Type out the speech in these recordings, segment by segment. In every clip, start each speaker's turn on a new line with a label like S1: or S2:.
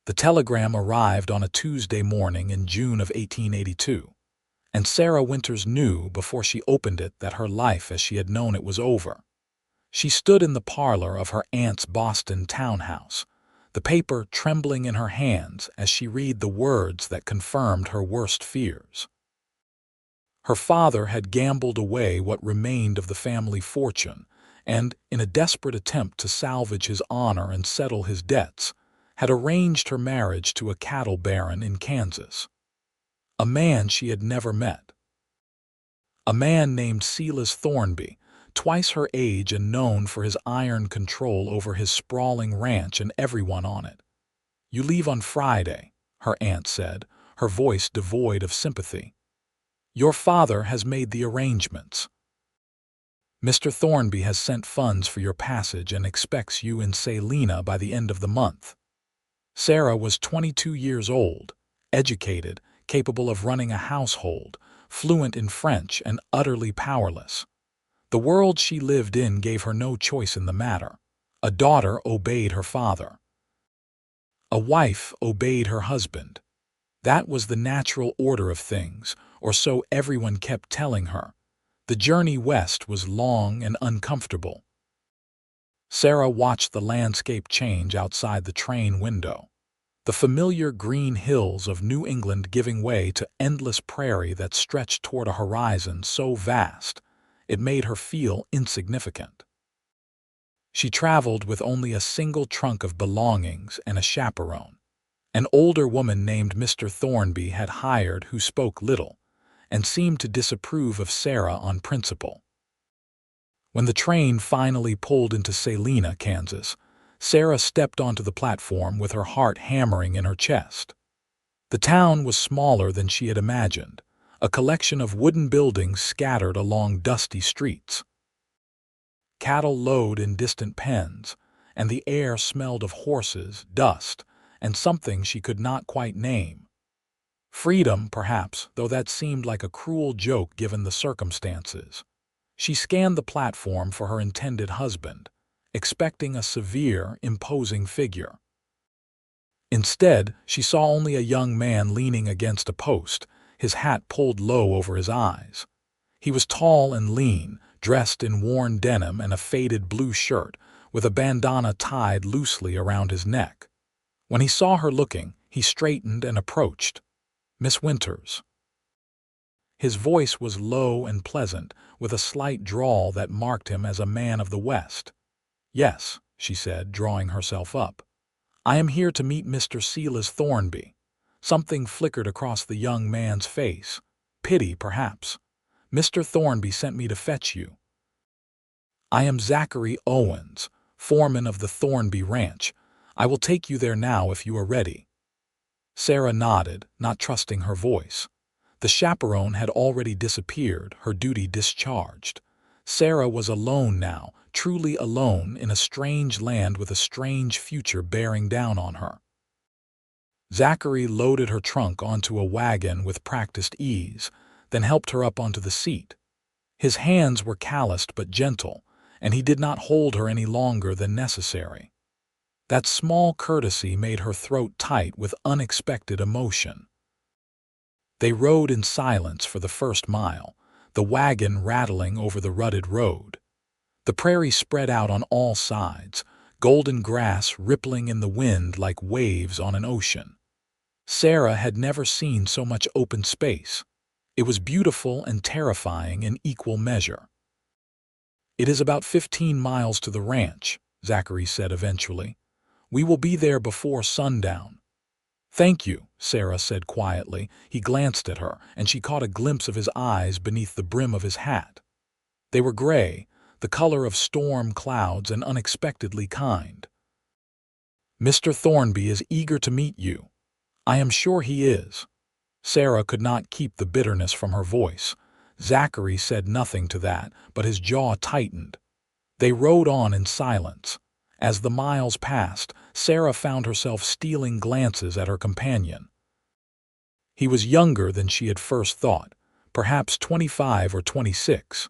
S1: The telegram arrived on a Tuesday morning in June of 1882, and Sarah Winters knew before she opened it that her life as she had known it was over. She stood in the parlor of her aunt's Boston townhouse, the paper trembling in her hands as she read the words that confirmed her worst fears. Her father had gambled away what remained of the family fortune, and, in a desperate attempt to salvage his honor and settle his debts, had arranged her marriage to a cattle baron in Kansas. A man she had never met. A man named Silas Thornby, twice her age and known for his iron control over his sprawling ranch and everyone on it. "You leave on Friday," her aunt said, her voice devoid of sympathy. "Your father has made the arrangements. Mr. Thornby has sent funds for your passage and expects you in Salina by the end of the month." Sarah was 22 years old, educated, capable of running a household, fluent in French, and utterly powerless. The world she lived in gave her no choice in the matter. A daughter obeyed her father. A wife obeyed her husband. That was the natural order of things, or so everyone kept telling her. The journey west was long and uncomfortable. Sarah watched the landscape change outside the train window. The familiar green hills of New England giving way to endless prairie that stretched toward a horizon so vast, it made her feel insignificant. She traveled with only a single trunk of belongings and a chaperone. An older woman named Mr. Thornby had hired who spoke little, and seemed to disapprove of Sarah on principle. When the train finally pulled into Salina, Kansas, Sarah stepped onto the platform with her heart hammering in her chest. The town was smaller than she had imagined, a collection of wooden buildings scattered along dusty streets. Cattle lowed in distant pens, and the air smelled of horses, dust, and something she could not quite name. Freedom, perhaps, though that seemed like a cruel joke given the circumstances. She scanned the platform for her intended husband, expecting a severe, imposing figure. Instead, she saw only a young man leaning against a post, his hat pulled low over his eyes. He was tall and lean, dressed in worn denim and a faded blue shirt, with a bandana tied loosely around his neck. When he saw her looking, he straightened and approached. "Miss Winters." His voice was low and pleasant, with a slight drawl that marked him as a man of the West. "Yes," she said, drawing herself up. "I am here to meet Mr. Silas Thornby." Something flickered across the young man's face. Pity, perhaps. "Mr. Thornby sent me to fetch you." "I am Zachary Owens, foreman of the Thornby Ranch. I will take you there now if you are ready." Sarah nodded, not trusting her voice. The chaperone had already disappeared, her duty discharged. Sarah was alone now, truly alone in a strange land with a strange future bearing down on her. Zachary loaded her trunk onto a wagon with practiced ease, then helped her up onto the seat. His hands were calloused but gentle, and he did not hold her any longer than necessary. That small courtesy made her throat tight with unexpected emotion. They rode in silence for the first mile, the wagon rattling over the rutted road. The prairie spread out on all sides, golden grass rippling in the wind like waves on an ocean. Sarah had never seen so much open space. It was beautiful and terrifying in equal measure. "It is about 15 miles to the ranch," Zachary said eventually. "We will be there before sundown." "Thank you," Sarah said quietly. He glanced at her, and she caught a glimpse of his eyes beneath the brim of his hat. They were gray, the color of storm clouds, and unexpectedly kind. "Mr. Thornby is eager to meet you." "I am sure he is." Sarah could not keep the bitterness from her voice. Zachary said nothing to that, but his jaw tightened. They rode on in silence. As the miles passed, Sarah found herself stealing glances at her companion. He was younger than she had first thought, perhaps 25 or 26.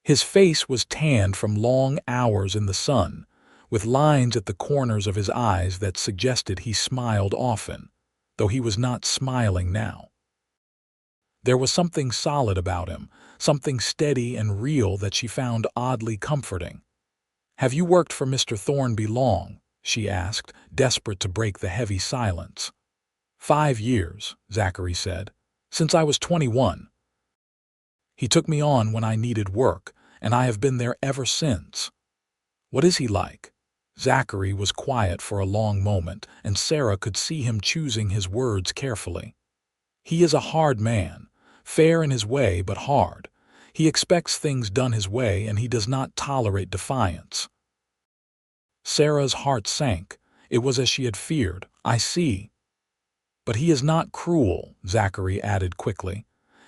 S1: His face was tanned from long hours in the sun, with lines at the corners of his eyes that suggested he smiled often, though he was not smiling now. There was something solid about him, something steady and real that she found oddly comforting. "Have you worked for Mr. Thornby long?" she asked, desperate to break the heavy silence. "5 years," Zachary said. "Since I was 21. He took me on when I needed work, and I have been there ever since." "What is he like?" Zachary was quiet for a long moment, and Sarah could see him choosing his words carefully. "He is a hard man, fair in his way but hard. He expects things done his way, and he does not tolerate defiance." Sarah's heart sank. It was as she had feared. "I see." "But he is not cruel," Zachary added quickly.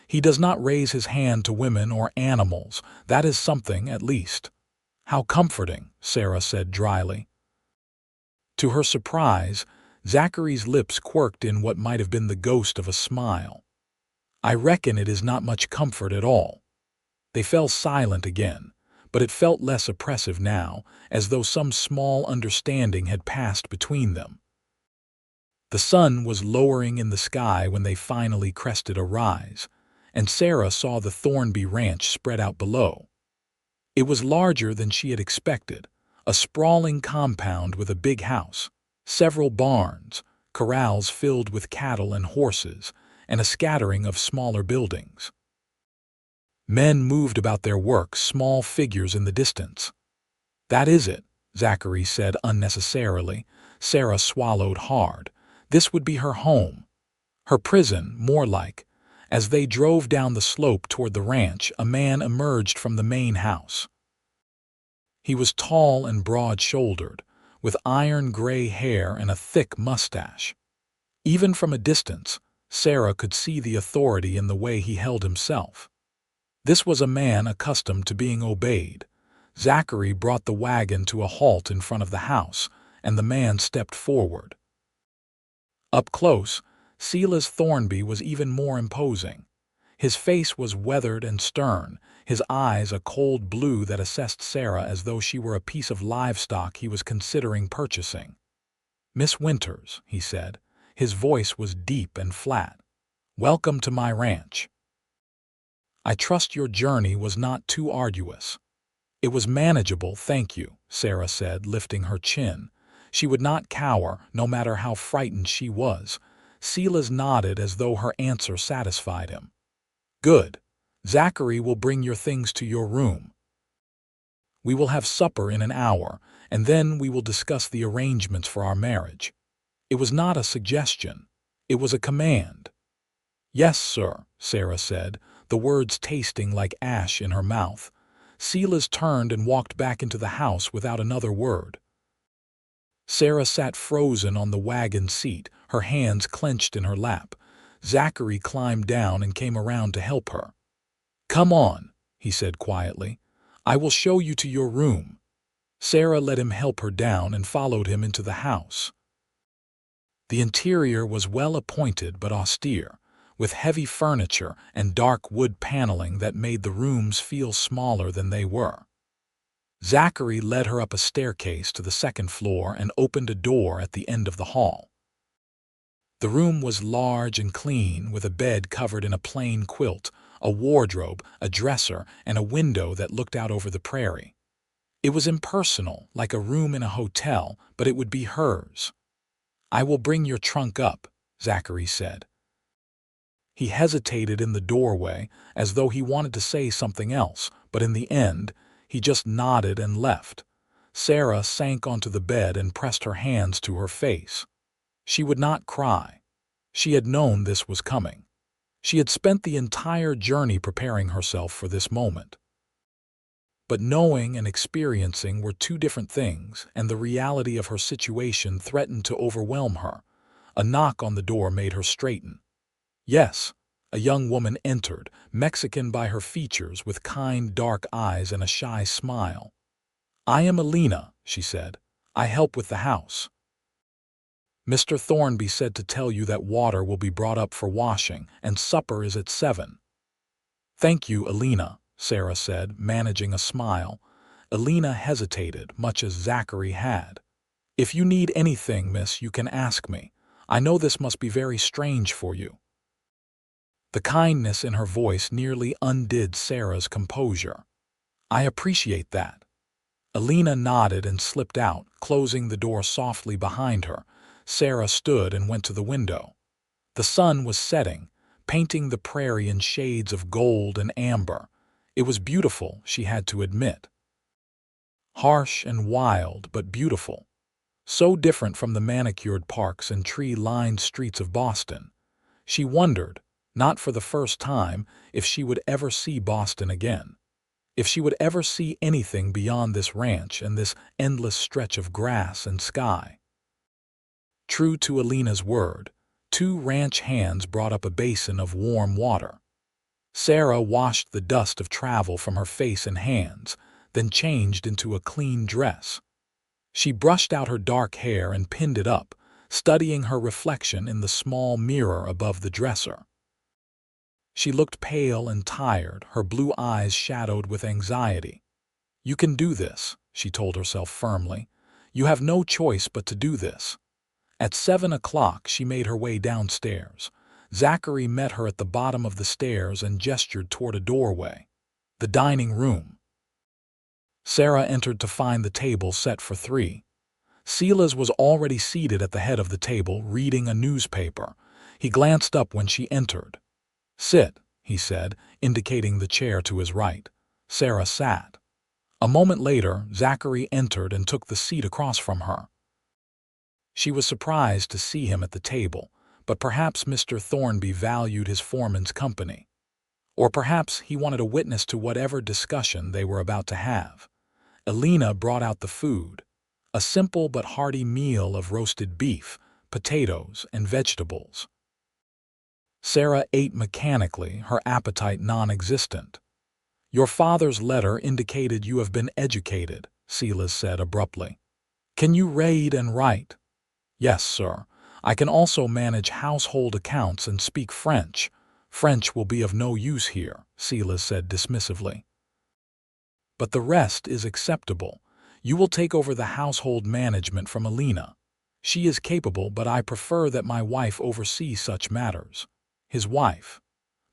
S1: "He does not raise his hand to women or animals. That is something, at least." "How comforting," Sarah said dryly. To her surprise, Zachary's lips quirked in what might have been the ghost of a smile. "I reckon it is not much comfort at all." They fell silent again, but it felt less oppressive now, as though some small understanding had passed between them. The sun was lowering in the sky when they finally crested a rise, and Sarah saw the Thornby ranch spread out below. It was larger than she had expected, a sprawling compound with a big house, several barns, corrals filled with cattle and horses, and a scattering of smaller buildings. Men moved about their work, small figures in the distance. "That is it," Zachary said unnecessarily. Sarah swallowed hard. This would be her home. Her prison, more like. As they drove down the slope toward the ranch, a man emerged from the main house. He was tall and broad-shouldered, with iron-gray hair and a thick mustache. Even from a distance, Sarah could see the authority in the way he held himself. This was a man accustomed to being obeyed. Zachary brought the wagon to a halt in front of the house, and the man stepped forward. Up close, Silas Thornby was even more imposing. His face was weathered and stern, his eyes a cold blue that assessed Sarah as though she were a piece of livestock he was considering purchasing. "Miss Winters," he said. His voice was deep and flat. "Welcome to my ranch. I trust your journey was not too arduous." "It was manageable, thank you," Sarah said, lifting her chin. She would not cower, no matter how frightened she was. Silas nodded as though her answer satisfied him. "Good. Zachary will bring your things to your room. We will have supper in an hour, and then we will discuss the arrangements for our marriage." It was not a suggestion. It was a command. "Yes, sir," Sarah said, the words tasting like ash in her mouth. Silas turned and walked back into the house without another word. Sarah sat frozen on the wagon seat, her hands clenched in her lap. Zachary climbed down and came around to help her. "Come on," he said quietly. "I will show you to your room." Sarah let him help her down and followed him into the house. The interior was well appointed but austere, with heavy furniture and dark wood paneling that made the rooms feel smaller than they were. Zachary led her up a staircase to the second floor and opened a door at the end of the hall. The room was large and clean, with a bed covered in a plain quilt, a wardrobe, a dresser, and a window that looked out over the prairie. It was impersonal, like a room in a hotel, but it would be hers. "I will bring your trunk up," Zachary said. He hesitated in the doorway, as though he wanted to say something else, but in the end, he just nodded and left. Sarah sank onto the bed and pressed her hands to her face. She would not cry. She had known this was coming. She had spent the entire journey preparing herself for this moment. But knowing and experiencing were two different things, and the reality of her situation threatened to overwhelm her. A knock on the door made her straighten. Yes, a young woman entered, Mexican by her features, with kind, dark eyes and a shy smile. "I am Alina," she said. "I help with the house. Mr. Thornby said to tell you that water will be brought up for washing, and supper is at 7. "Thank you, Alina," Sarah said, managing a smile. Alina hesitated, much as Zachary had. "If you need anything, miss, you can ask me. I know this must be very strange for you." The kindness in her voice nearly undid Sarah's composure. "I appreciate that." Alina nodded and slipped out, closing the door softly behind her. Sarah stood and went to the window. The sun was setting, painting the prairie in shades of gold and amber. It was beautiful, she had to admit. Harsh and wild, but beautiful. So different from the manicured parks and tree-lined streets of Boston. She wondered, not for the first time, if she would ever see Boston again. If she would ever see anything beyond this ranch and this endless stretch of grass and sky. True to Alina's word, 2 ranch hands brought up a basin of warm water. Sarah washed the dust of travel from her face and hands, then changed into a clean dress. She brushed out her dark hair and pinned it up, studying her reflection in the small mirror above the dresser. She looked pale and tired, her blue eyes shadowed with anxiety. "You can do this," she told herself firmly. "You have no choice but to do this." At 7 o'clock, she made her way downstairs. Zachary met her at the bottom of the stairs and gestured toward a doorway. The dining room. Sarah entered to find the table set for 3. Silas was already seated at the head of the table, reading a newspaper. He glanced up when she entered. "Sit," he said, indicating the chair to his right. Sarah sat. A moment later, Zachary entered and took the seat across from her. She was surprised to see him at the table, but perhaps Mr. Thornby valued his foreman's company. Or perhaps he wanted a witness to whatever discussion they were about to have. Alina brought out the food, a simple but hearty meal of roasted beef, potatoes, and vegetables. Sarah ate mechanically, her appetite non-existent. "Your father's letter indicated you have been educated," Silas said abruptly. "Can you read and write?" "Yes, sir. I can also manage household accounts and speak French." "French will be of no use here," Silas said dismissively. "But the rest is acceptable. You will take over the household management from Alina. She is capable, but I prefer that my wife oversee such matters." His wife.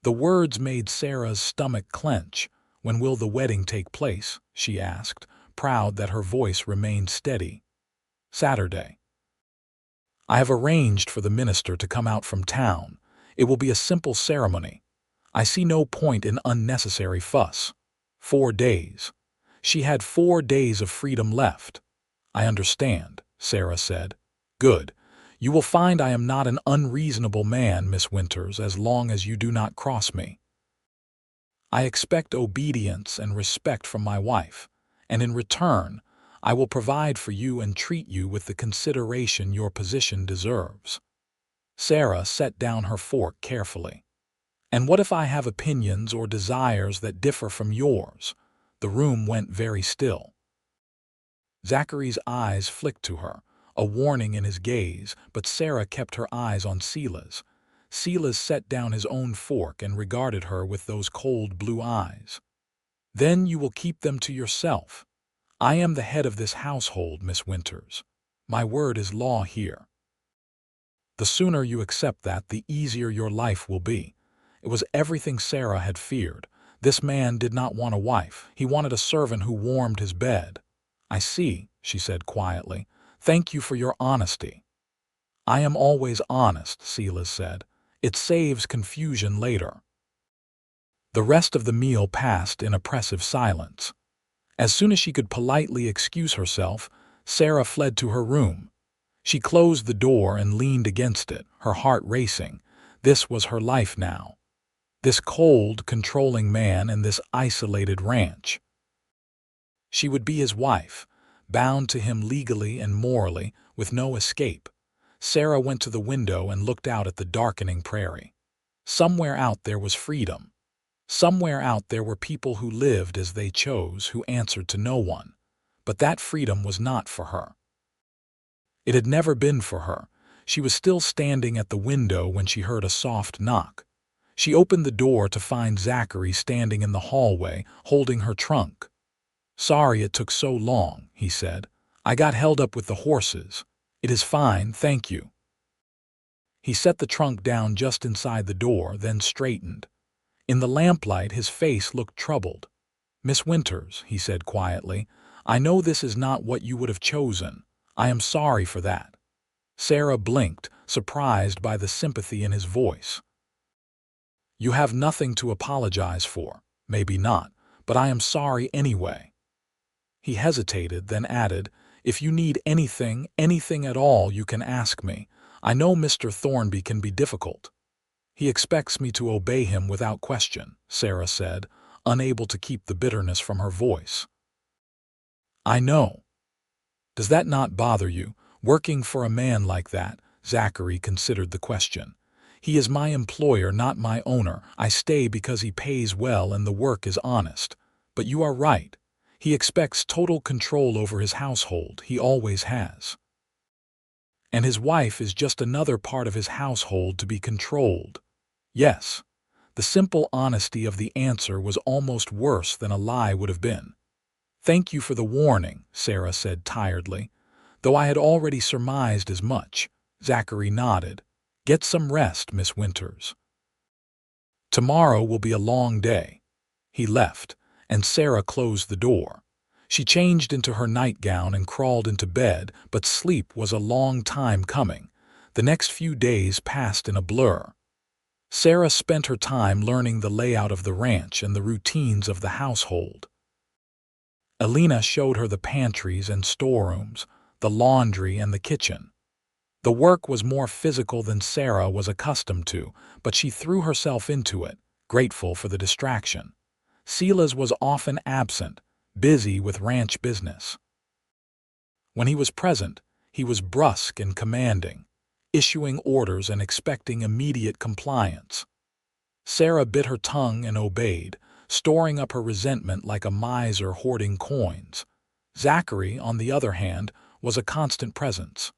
S1: The words made Sarah's stomach clench. "When will the wedding take place?" she asked, proud that her voice remained steady. "Saturday. I have arranged for the minister to come out from town. It will be a simple ceremony. I see no point in unnecessary fuss. 4 days. She had 4 days of freedom left. "I understand," Sarah said. "Good. You will find I am not an unreasonable man, Miss Winters, as long as you do not cross me. I expect obedience and respect from my wife, and in return, I will provide for you and treat you with the consideration your position deserves." Sarah set down her fork carefully. "And what if I have opinions or desires that differ from yours?" The room went very still. Zachary's eyes flicked to her, a warning in his gaze, but Sarah kept her eyes on Silas. Silas set down his own fork and regarded her with those cold blue eyes. "Then you will keep them to yourself. I am the head of this household, Miss Winters. My word is law here. The sooner you accept that, the easier your life will be." It was everything Sarah had feared. This man did not want a wife. He wanted a servant who warmed his bed. "I see," she said quietly. "Thank you for your honesty." "I am always honest," Silas said. "It saves confusion later." The rest of the meal passed in oppressive silence. As soon as she could politely excuse herself, Sarah fled to her room. She closed the door and leaned against it, her heart racing. This was her life now. This cold, controlling man and this isolated ranch. She would be his wife, bound to him legally and morally, with no escape. Sarah went to the window and looked out at the darkening prairie. Somewhere out there was freedom. Somewhere out there were people who lived as they chose, who answered to no one. But that freedom was not for her. It had never been for her. She was still standing at the window when she heard a soft knock. She opened the door to find Zachary standing in the hallway, holding her trunk. "Sorry it took so long," he said. "I got held up with the horses. It is fine, thank you." He set the trunk down just inside the door, then straightened. In the lamplight, his face looked troubled. "Miss Winters," he said quietly, "I know this is not what you would have chosen. I am sorry for that." Sarah blinked, surprised by the sympathy in his voice. "You have nothing to apologize for. Maybe not, but I am sorry anyway." He hesitated, then added, "If you need anything, anything at all, you can ask me. I know Mr. Thornby can be difficult." "He expects me to obey him without question," Sarah said, unable to keep the bitterness from her voice. "I know. Does that not bother you, working for a man like that?" Zachary considered the question. "He is my employer, not my owner. I stay because he pays well and the work is honest. But you are right. He expects total control over his household. He always has. And his wife is just another part of his household to be controlled." Yes. The simple honesty of the answer was almost worse than a lie would have been. "Thank you for the warning," Sarah said tiredly. "Though I had already surmised as much." Zachary nodded. "Get some rest, Miss Winters. Tomorrow will be a long day." He left, and Sarah closed the door. She changed into her nightgown and crawled into bed, but sleep was a long time coming. The next few days passed in a blur. Sarah spent her time learning the layout of the ranch and the routines of the household. Alina showed her the pantries and storerooms, the laundry and the kitchen. The work was more physical than Sarah was accustomed to, but she threw herself into it, grateful for the distraction. Silas was often absent, busy with ranch business. When he was present, he was brusque and commanding, issuing orders and expecting immediate compliance. Sarah bit her tongue and obeyed, storing up her resentment like a miser hoarding coins. Zachary, on the other hand, was a constant presence.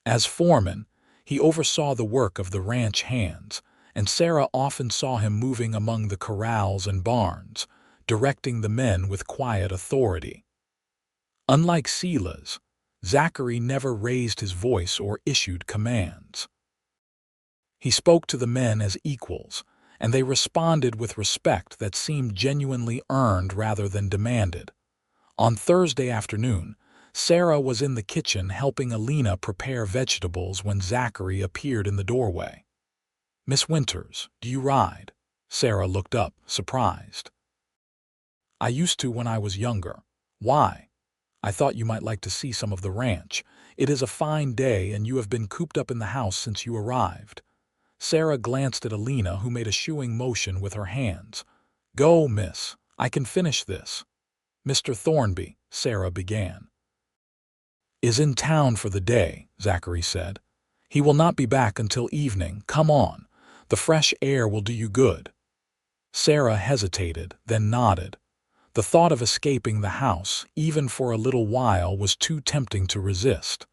S1: As foreman, he oversaw the work of the ranch hands, and Sarah often saw him moving among the corrals and barns, directing the men with quiet authority. Unlike Silas, Zachary never raised his voice or issued commands. He spoke to the men as equals, and they responded with respect that seemed genuinely earned rather than demanded. On Thursday afternoon, Sarah was in the kitchen helping Alina prepare vegetables when Zachary appeared in the doorway. "Miss Winters, do you ride?" Sarah looked up, surprised. "I used to when I was younger. Why?" "I thought you might like to see some of the ranch. It is a fine day and you have been cooped up in the house since you arrived." Sarah glanced at Alina, who made a shooing motion with her hands. "Go, miss. I can finish this." "Mr. Thornby," Sarah began. "Is in town for the day," Zachary said. "He will not be back until evening. Come on. The fresh air will do you good." Sarah hesitated, then nodded. The thought of escaping the house, even for a little while, was too tempting to resist.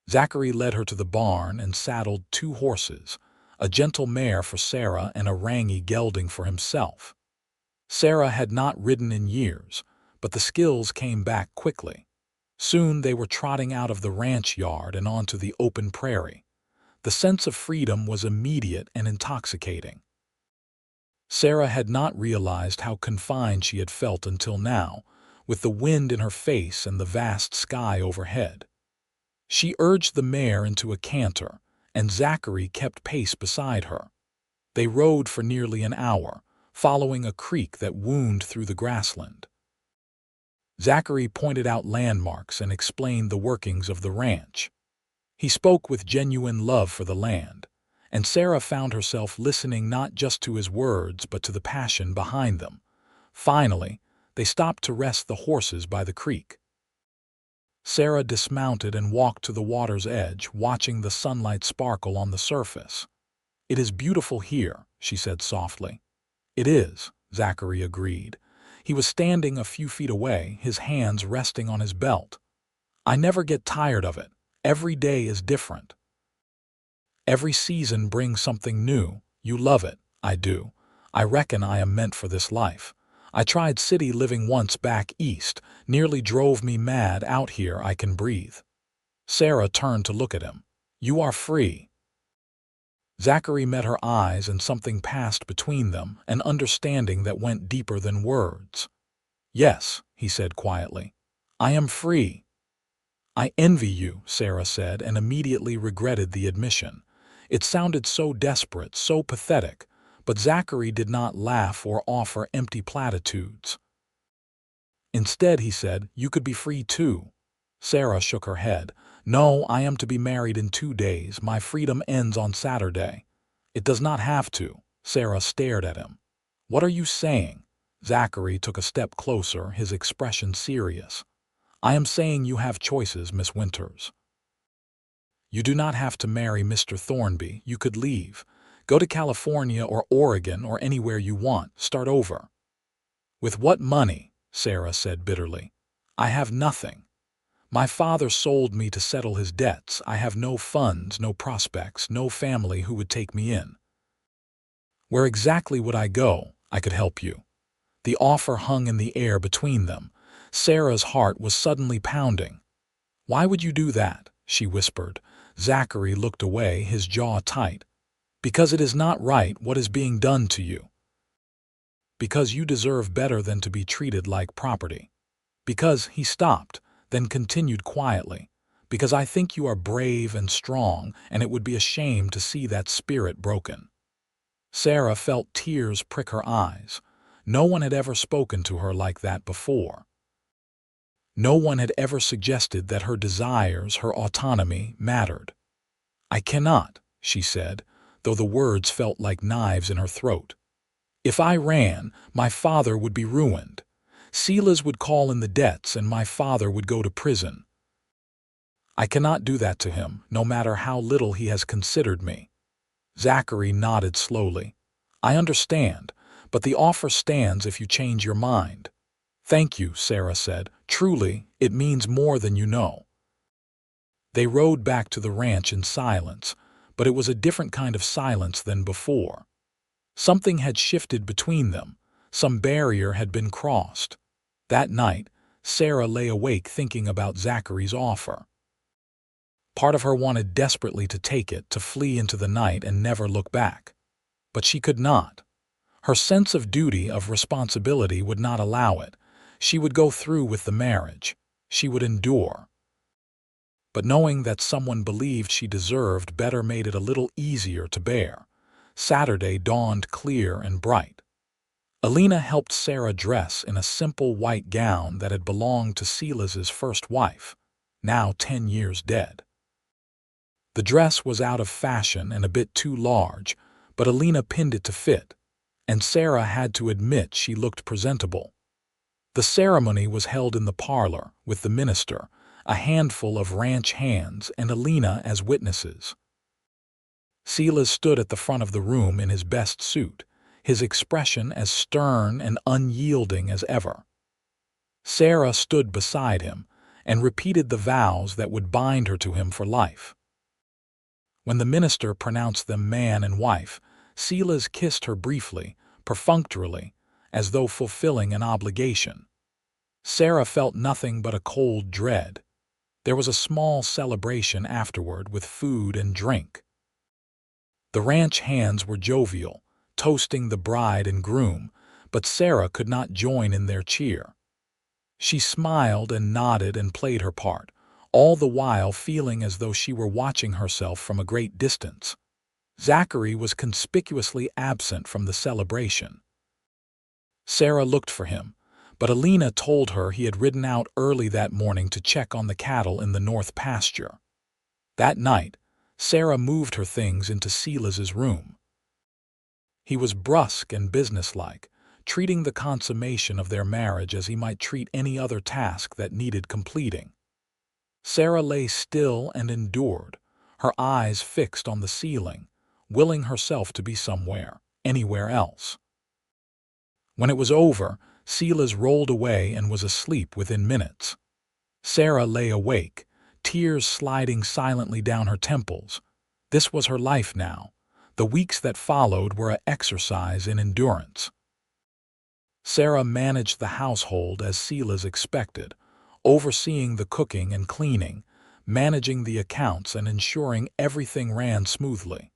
S1: Zachary led her to the barn and saddled 2 horses, a gentle mare for Sarah and a rangy gelding for himself. Sarah had not ridden in years, but the skills came back quickly. Soon they were trotting out of the ranch yard and onto the open prairie. The sense of freedom was immediate and intoxicating. Sarah had not realized how confined she had felt until now, with the wind in her face and the vast sky overhead. She urged the mare into a canter, and Zachary kept pace beside her. They rode for nearly an hour, following a creek that wound through the grassland. Zachary pointed out landmarks and explained the workings of the ranch. He spoke with genuine love for the land, and Sarah found herself listening not just to his words but to the passion behind them. Finally, they stopped to rest the horses by the creek. Sarah dismounted and walked to the water's edge, watching the sunlight sparkle on the surface. "It is beautiful here," she said softly. "It is," Zachary agreed. He was standing a few feet away, his hands resting on his belt. "I never get tired of it. Every day is different. Every season brings something new. You love it. I do. I reckon I am meant for this life. I tried city living once back east, nearly drove me mad. Out here I can breathe." Sarah turned to look at him. "You are free." Zachary met her eyes and something passed between them, an understanding that went deeper than words. "Yes," he said quietly. "I am free." "I envy you," Sarah said, and immediately regretted the admission. It sounded so desperate, so pathetic, but Zachary did not laugh or offer empty platitudes. Instead, he said, "You could be free too." Sarah shook her head. "No, I am to be married in 2 days. My freedom ends on Saturday." "It does not have to." Sarah stared at him. "What are you saying?" Zachary took a step closer, his expression serious. "I am saying you have choices, Miss Winters. You do not have to marry Mr. Thornby. You could leave. Go to California or Oregon or anywhere you want. Start over." "With what money?" Sarah said bitterly. "I have nothing. My father sold me to settle his debts. I have no funds, no prospects, no family who would take me in." "Where exactly would I go? I could help you." The offer hung in the air between them. Sarah's heart was suddenly pounding. "Why would you do that?" she whispered. Zachary looked away, his jaw tight. "Because it is not right what is being done to you. Because you deserve better than to be treated like property. Because," he stopped, then continued quietly, "because I think you are brave and strong, and it would be a shame to see that spirit broken." Sarah felt tears prick her eyes. No one had ever spoken to her like that before. No one had ever suggested that her desires, her autonomy, mattered. "I cannot," she said, though the words felt like knives in her throat. "If I ran, my father would be ruined. Silas would call in the debts and my father would go to prison. I cannot do that to him, no matter how little he has considered me." Zachary nodded slowly. "I understand, but the offer stands if you change your mind." "Thank you," Sarah said. "Truly, it means more than you know." They rode back to the ranch in silence, but it was a different kind of silence than before. Something had shifted between them. Some barrier had been crossed. That night, Sarah lay awake thinking about Zachary's offer. Part of her wanted desperately to take it, to flee into the night and never look back. But she could not. Her sense of duty, of responsibility, would not allow it. She would go through with the marriage. She would endure. But knowing that someone believed she deserved better made it a little easier to bear. Saturday dawned clear and bright. Alina helped Sarah dress in a simple white gown that had belonged to Silas's first wife, now 10 years dead. The dress was out of fashion and a bit too large, but Alina pinned it to fit, and Sarah had to admit she looked presentable. The ceremony was held in the parlor, with the minister, a handful of ranch hands, and Alina as witnesses. Silas stood at the front of the room in his best suit, his expression as stern and unyielding as ever. Sarah stood beside him and repeated the vows that would bind her to him for life. When the minister pronounced them man and wife, Silas kissed her briefly, perfunctorily, as though fulfilling an obligation. Sarah felt nothing but a cold dread. There was a small celebration afterward with food and drink. The ranch hands were jovial, toasting the bride and groom, but Sarah could not join in their cheer. She smiled and nodded and played her part, all the while feeling as though she were watching herself from a great distance. Zachary was conspicuously absent from the celebration. Sarah looked for him, but Alina told her he had ridden out early that morning to check on the cattle in the north pasture. That night, Sarah moved her things into Silas's room. He was brusque and businesslike, treating the consummation of their marriage as he might treat any other task that needed completing. Sarah lay still and endured, her eyes fixed on the ceiling, willing herself to be somewhere, anywhere else. When it was over, Silas rolled away and was asleep within minutes. Sarah lay awake, tears sliding silently down her temples. This was her life now. The weeks that followed were an exercise in endurance. Sarah managed the household as Sela's expected, overseeing the cooking and cleaning, managing the accounts and ensuring everything ran smoothly.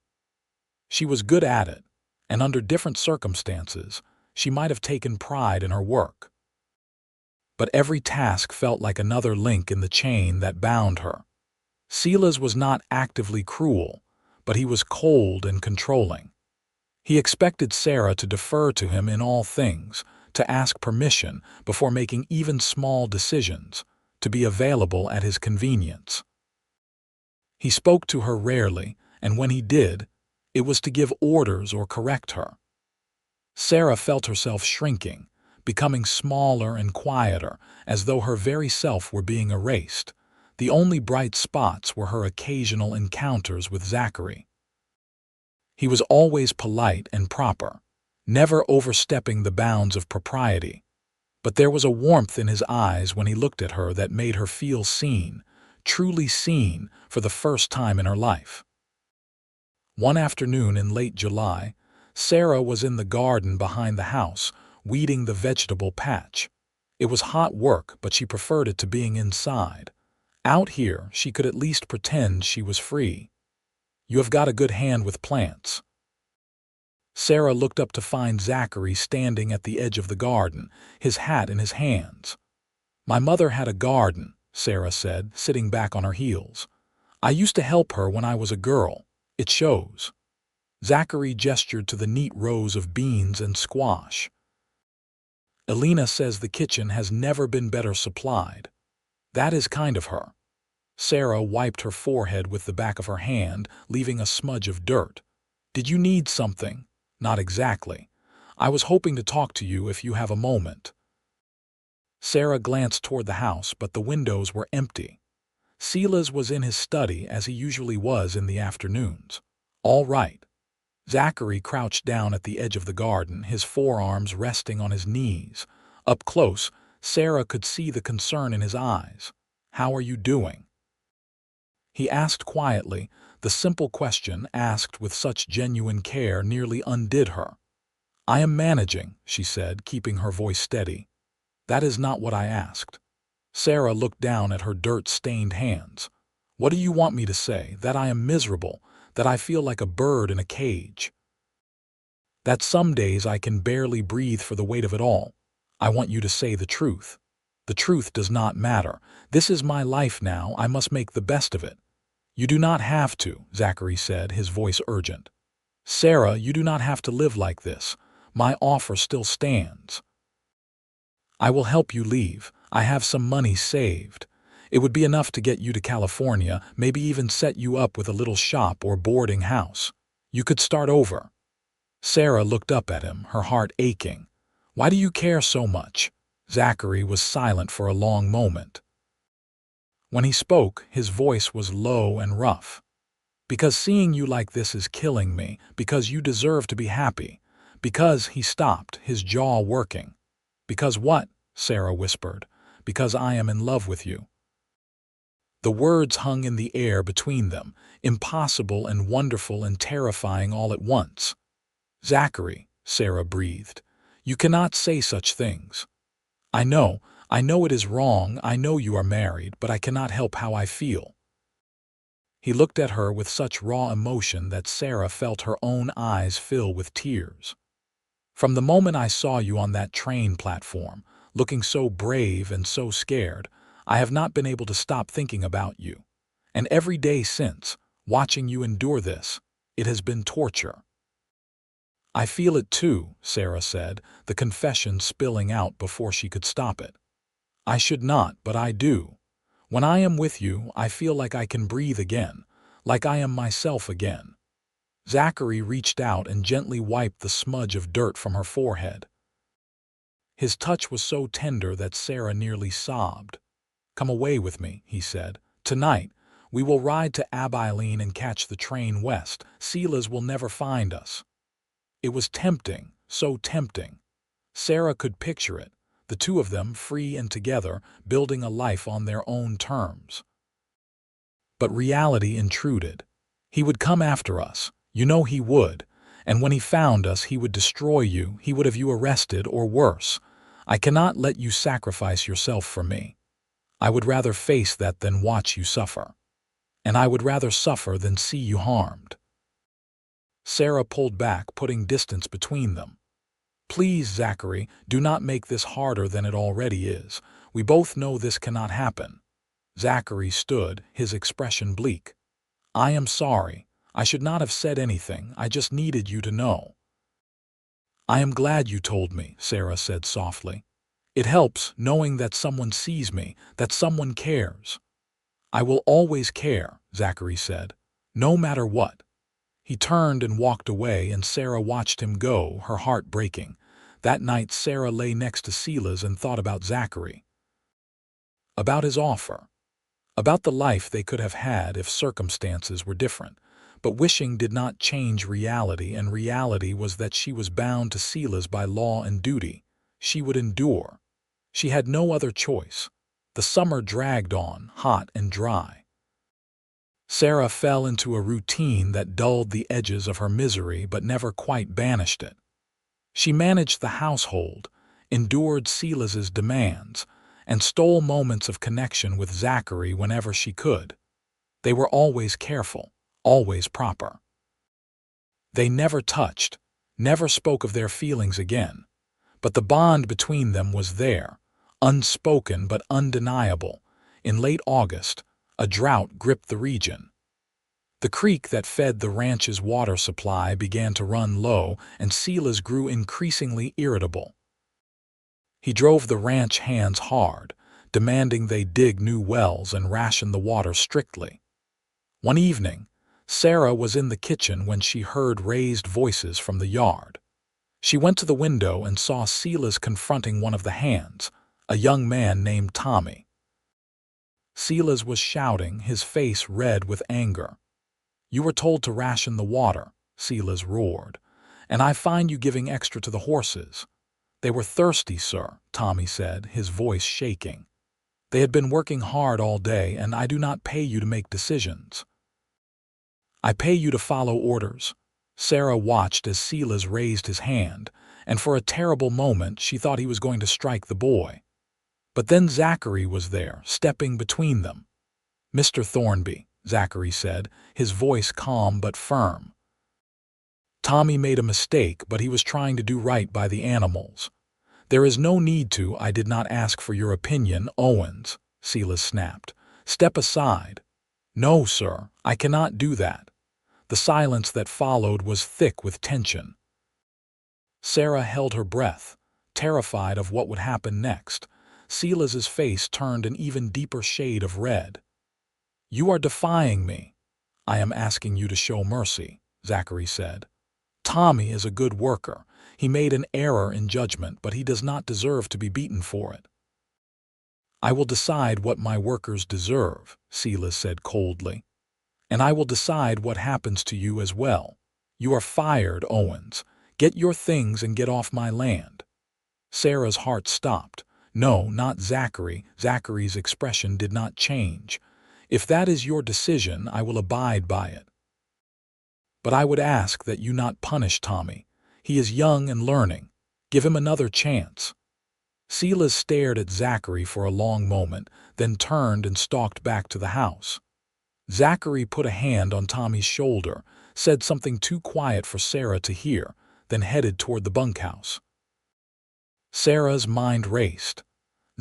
S1: She was good at it, and under different circumstances, she might have taken pride in her work. But every task felt like another link in the chain that bound her. Sela's was not actively cruel, but he was cold and controlling. He expected Sarah to defer to him in all things, to ask permission before making even small decisions, to be available at his convenience. He spoke to her rarely, and when he did, it was to give orders or correct her. Sarah felt herself shrinking, becoming smaller and quieter, as though her very self were being erased. The only bright spots were her occasional encounters with Zachary. He was always polite and proper, never overstepping the bounds of propriety. But there was a warmth in his eyes when he looked at her that made her feel seen, truly seen, for the first time in her life. One afternoon in late July, Sarah was in the garden behind the house, weeding the vegetable patch. It was hot work, but she preferred it to being inside. Out here, she could at least pretend she was free. "You have got a good hand with plants." Sarah looked up to find Zachary standing at the edge of the garden, his hat in his hands. "My mother had a garden," Sarah said, sitting back on her heels. "I used to help her when I was a girl. It shows." Zachary gestured to the neat rows of beans and squash. "Elena says the kitchen has never been better supplied. That is kind of her." Sarah wiped her forehead with the back of her hand, leaving a smudge of dirt. "Did you need something?" "Not exactly. I was hoping to talk to you if you have a moment." Sarah glanced toward the house, but the windows were empty. Sela's was in his study, as he usually was in the afternoons. "All right." Zachary crouched down at the edge of the garden, his forearms resting on his knees. Up close, Sarah could see the concern in his eyes. "How are you doing?" He asked quietly. The simple question, asked with such genuine care, nearly undid her. "I am managing," she said, keeping her voice steady. "That is not what I asked." Sarah looked down at her dirt-stained hands. "What do you want me to say? That I am miserable? That I feel like a bird in a cage? That some days I can barely breathe for the weight of it all? I want you to say the truth. The truth does not matter. This is my life now. I must make the best of it." "You do not have to," Zachary said, his voice urgent. "Sarah, you do not have to live like this. My offer still stands. I will help you leave. I have some money saved. It would be enough to get you to California, maybe even set you up with a little shop or boarding house. You could start over." Sarah looked up at him, her heart aching. "Why do you care so much?" Zachary was silent for a long moment. When he spoke, his voice was low and rough. "Because seeing you like this is killing me, because you deserve to be happy. Because," he stopped, his jaw working. "Because what?" Sarah whispered. "Because I am in love with you." The words hung in the air between them, impossible and wonderful and terrifying all at once. "Zachary," Sarah breathed, "you cannot say such things. I know it is wrong, I know you are married, but I cannot help how I feel." He looked at her with such raw emotion that Sarah felt her own eyes fill with tears. "From the moment I saw you on that train platform, looking so brave and so scared, I have not been able to stop thinking about you. And every day since, watching you endure this, it has been torture." "I feel it too," Sarah said, the confession spilling out before she could stop it. "I should not, but I do. When I am with you, I feel like I can breathe again, like I am myself again." Zachary reached out and gently wiped the smudge of dirt from her forehead. His touch was so tender that Sarah nearly sobbed. "Come away with me," he said. "Tonight, we will ride to Abilene and catch the train west. Sela's will never find us." It was tempting, so tempting. Sarah could picture it, the two of them free and together, building a life on their own terms. But reality intruded. "He would come after us. You know he would. And when he found us, he would destroy you. He would have you arrested or worse. I cannot let you sacrifice yourself for me. I would rather face that than watch you suffer. And I would rather suffer than see you harmed." Sarah pulled back, putting distance between them. "Please, Zachary, do not make this harder than it already is. We both know this cannot happen." Zachary stood, his expression bleak. "I am sorry. I should not have said anything. I just needed you to know." "I am glad you told me," Sarah said softly. "It helps knowing that someone sees me, that someone cares." "I will always care," Zachary said, "no matter what." He turned and walked away, and Sarah watched him go, her heart breaking. That night Sarah lay next to Silas and thought about Zachary, about his offer, about the life they could have had if circumstances were different. But wishing did not change reality, and reality was that she was bound to Silas by law and duty. She would endure. She had no other choice. The summer dragged on, hot and dry. Sarah fell into a routine that dulled the edges of her misery but never quite banished it. She managed the household, endured Silas's demands, and stole moments of connection with Zachary whenever she could. They were always careful, always proper. They never touched, never spoke of their feelings again. But the bond between them was there, unspoken but undeniable. In late August, a drought gripped the region. The creek that fed the ranch's water supply began to run low, and Silas grew increasingly irritable. He drove the ranch hands hard, demanding they dig new wells and ration the water strictly. One evening, Sarah was in the kitchen when she heard raised voices from the yard. She went to the window and saw Silas confronting one of the hands, a young man named Tommy. Silas was shouting, his face red with anger. "You were told to ration the water," Silas roared, "and I find you giving extra to the horses." "They were thirsty, sir," Tommy said, his voice shaking. "They had been working hard all day, and I do not pay you to make decisions. I pay you to follow orders." Sarah watched as Silas raised his hand, and for a terrible moment she thought he was going to strike the boy. But then Zachary was there, stepping between them. "Mr. Thornby," Zachary said, his voice calm but firm. "Tommy made a mistake, but he was trying to do right by the animals." "There is no need to. I did not ask for your opinion, Owens," Silas snapped. "Step aside." "No, sir, I cannot do that." The silence that followed was thick with tension. Sarah held her breath, terrified of what would happen next. Silas's face turned an even deeper shade of red. "You are defying me." "I am asking you to show mercy," Zachary said. "Tommy is a good worker. He made an error in judgment, but he does not deserve to be beaten for it." "I will decide what my workers deserve," Silas said coldly. "And I will decide what happens to you as well. You are fired, Owens. Get your things and get off my land." Sarah's heart stopped. "No, not Zachary." Zachary's expression did not change. "If that is your decision, I will abide by it. But I would ask that you not punish Tommy. He is young and learning. Give him another chance." Silas stared at Zachary for a long moment, then turned and stalked back to the house. Zachary put a hand on Tommy's shoulder, said something too quiet for Sarah to hear, then headed toward the bunkhouse. Sarah's mind raced.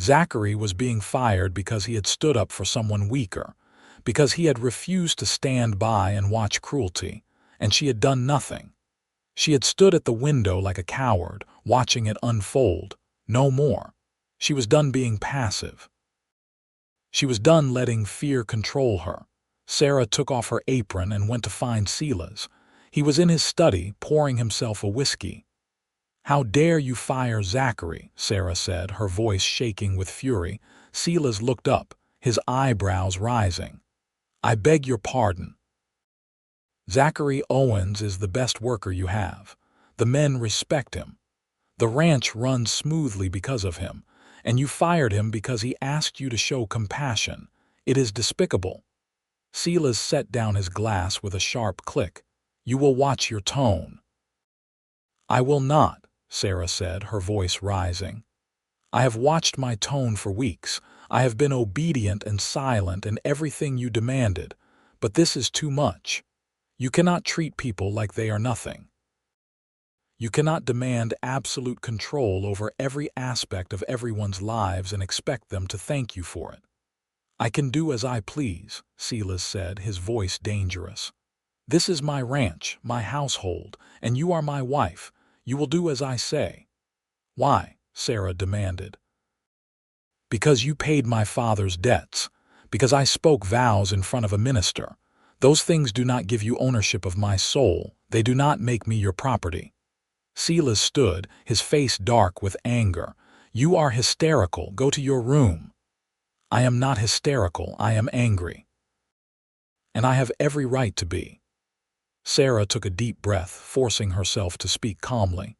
S1: Zachary was being fired because he had stood up for someone weaker, because he had refused to stand by and watch cruelty, and she had done nothing. She had stood at the window like a coward, watching it unfold. No more. She was done being passive. She was done letting fear control her. Sarah took off her apron and went to find Silas. He was in his study, pouring himself a whiskey. "How dare you fire Zachary?" Sarah said, her voice shaking with fury. Silas looked up, his eyebrows rising. "I beg your pardon. Zachary Owens is the best worker you have. The men respect him. The ranch runs smoothly because of him, and you fired him because he asked you to show compassion. It is despicable." Silas set down his glass with a sharp click. "You will watch your tone." "I will not," Sarah said, her voice rising. "I have watched my tone for weeks. I have been obedient and silent in everything you demanded, but this is too much. You cannot treat people like they are nothing. You cannot demand absolute control over every aspect of everyone's lives and expect them to thank you for it." "I can do as I please," Silas said, his voice dangerous. "This is my ranch, my household, and you are my wife. You will do as I say." "Why?" Sarah demanded. "Because you paid my father's debts. Because I spoke vows in front of a minister. Those things do not give you ownership of my soul. They do not make me your property." Silas stood, his face dark with anger. "You are hysterical. Go to your room." "I am not hysterical. I am angry. And I have every right to be." Sarah took a deep breath, forcing herself to speak calmly.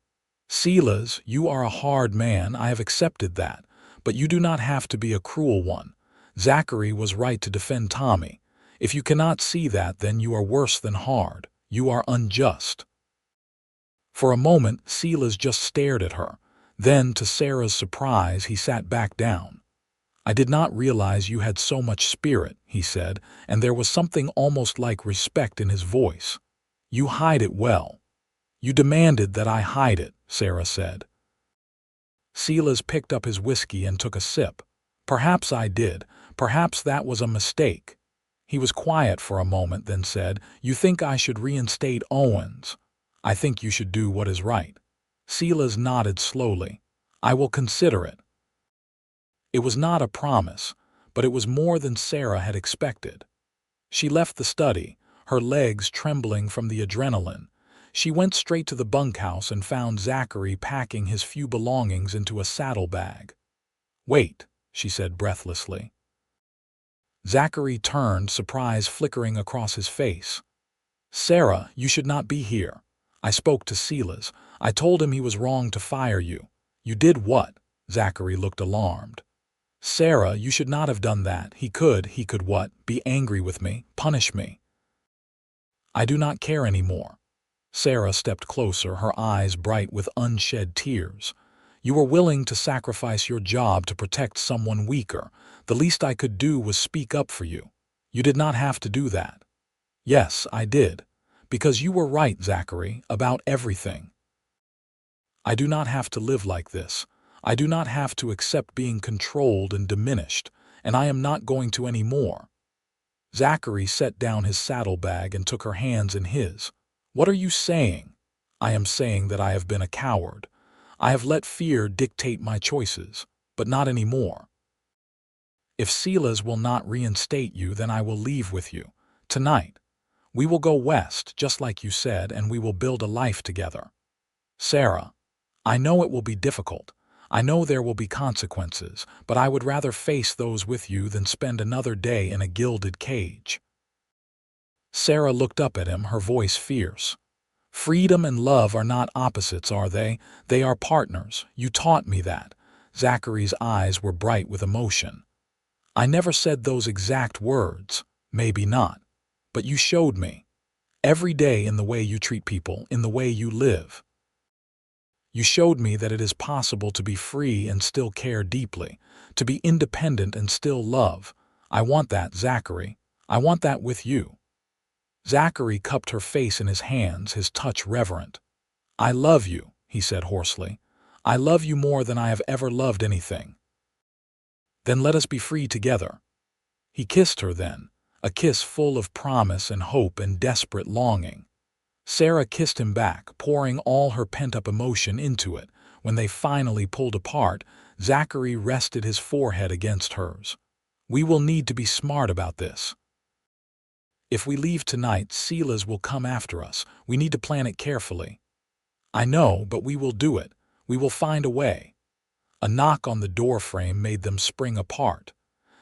S1: "Silas, you are a hard man. I have accepted that. But you do not have to be a cruel one. Zachary was right to defend Tommy. If you cannot see that, then you are worse than hard. You are unjust." For a moment, Silas just stared at her. Then, to Sarah's surprise, he sat back down. "I did not realize you had so much spirit," he said, and there was something almost like respect in his voice. "You hide it well." "You demanded that I hide it," Sarah said. Silas picked up his whiskey and took a sip. "Perhaps I did. Perhaps that was a mistake." He was quiet for a moment, then said, "You think I should reinstate Owens? I think you should do what is right." Silas nodded slowly. "I will consider it." It was not a promise, but it was more than Sarah had expected. She left the study, her legs trembling from the adrenaline. She went straight to the bunkhouse and found Zachary packing his few belongings into a saddlebag. "Wait," she said breathlessly. Zachary turned, surprise flickering across his face. "Sarah, you should not be here. I spoke to Silas. I told him he was wrong to fire you." "You did what?" Zachary looked alarmed. "Sarah, you should not have done that. He could what? Be angry with me, punish me." "I do not care anymore." Sarah stepped closer, her eyes bright with unshed tears. "You were willing to sacrifice your job to protect someone weaker. The least I could do was speak up for you. You did not have to do that." "Yes, I did. Because you were right, Zachary, about everything. I do not have to live like this. I do not have to accept being controlled and diminished, and I am not going to any more." Zachary set down his saddlebag and took her hands in his. "What are you saying?" "I am saying that I have been a coward. I have let fear dictate my choices, but not anymore. If Silas will not reinstate you, then I will leave with you. Tonight. We will go west, just like you said, and we will build a life together. Sarah, I know it will be difficult. I know there will be consequences, but I would rather face those with you than spend another day in a gilded cage." Sarah looked up at him, her voice fierce. "Freedom and love are not opposites, are they? They are partners. You taught me that." Zachary's eyes were bright with emotion. "I never said those exact words. Maybe not. But you showed me. Every day, in the way you treat people, in the way you live. You showed me that it is possible to be free and still care deeply, to be independent and still love. I want that, Zachary. I want that with you." Zachary cupped her face in his hands, his touch reverent. "I love you," he said hoarsely. "I love you more than I have ever loved anything. Then let us be free together." He kissed her then, a kiss full of promise and hope and desperate longing. Sarah kissed him back, pouring all her pent-up emotion into it. When they finally pulled apart, Zachary rested his forehead against hers. "We will need to be smart about this. If we leave tonight, Silas will come after us. We need to plan it carefully." "I know, but we will do it. We will find a way." A knock on the doorframe made them spring apart.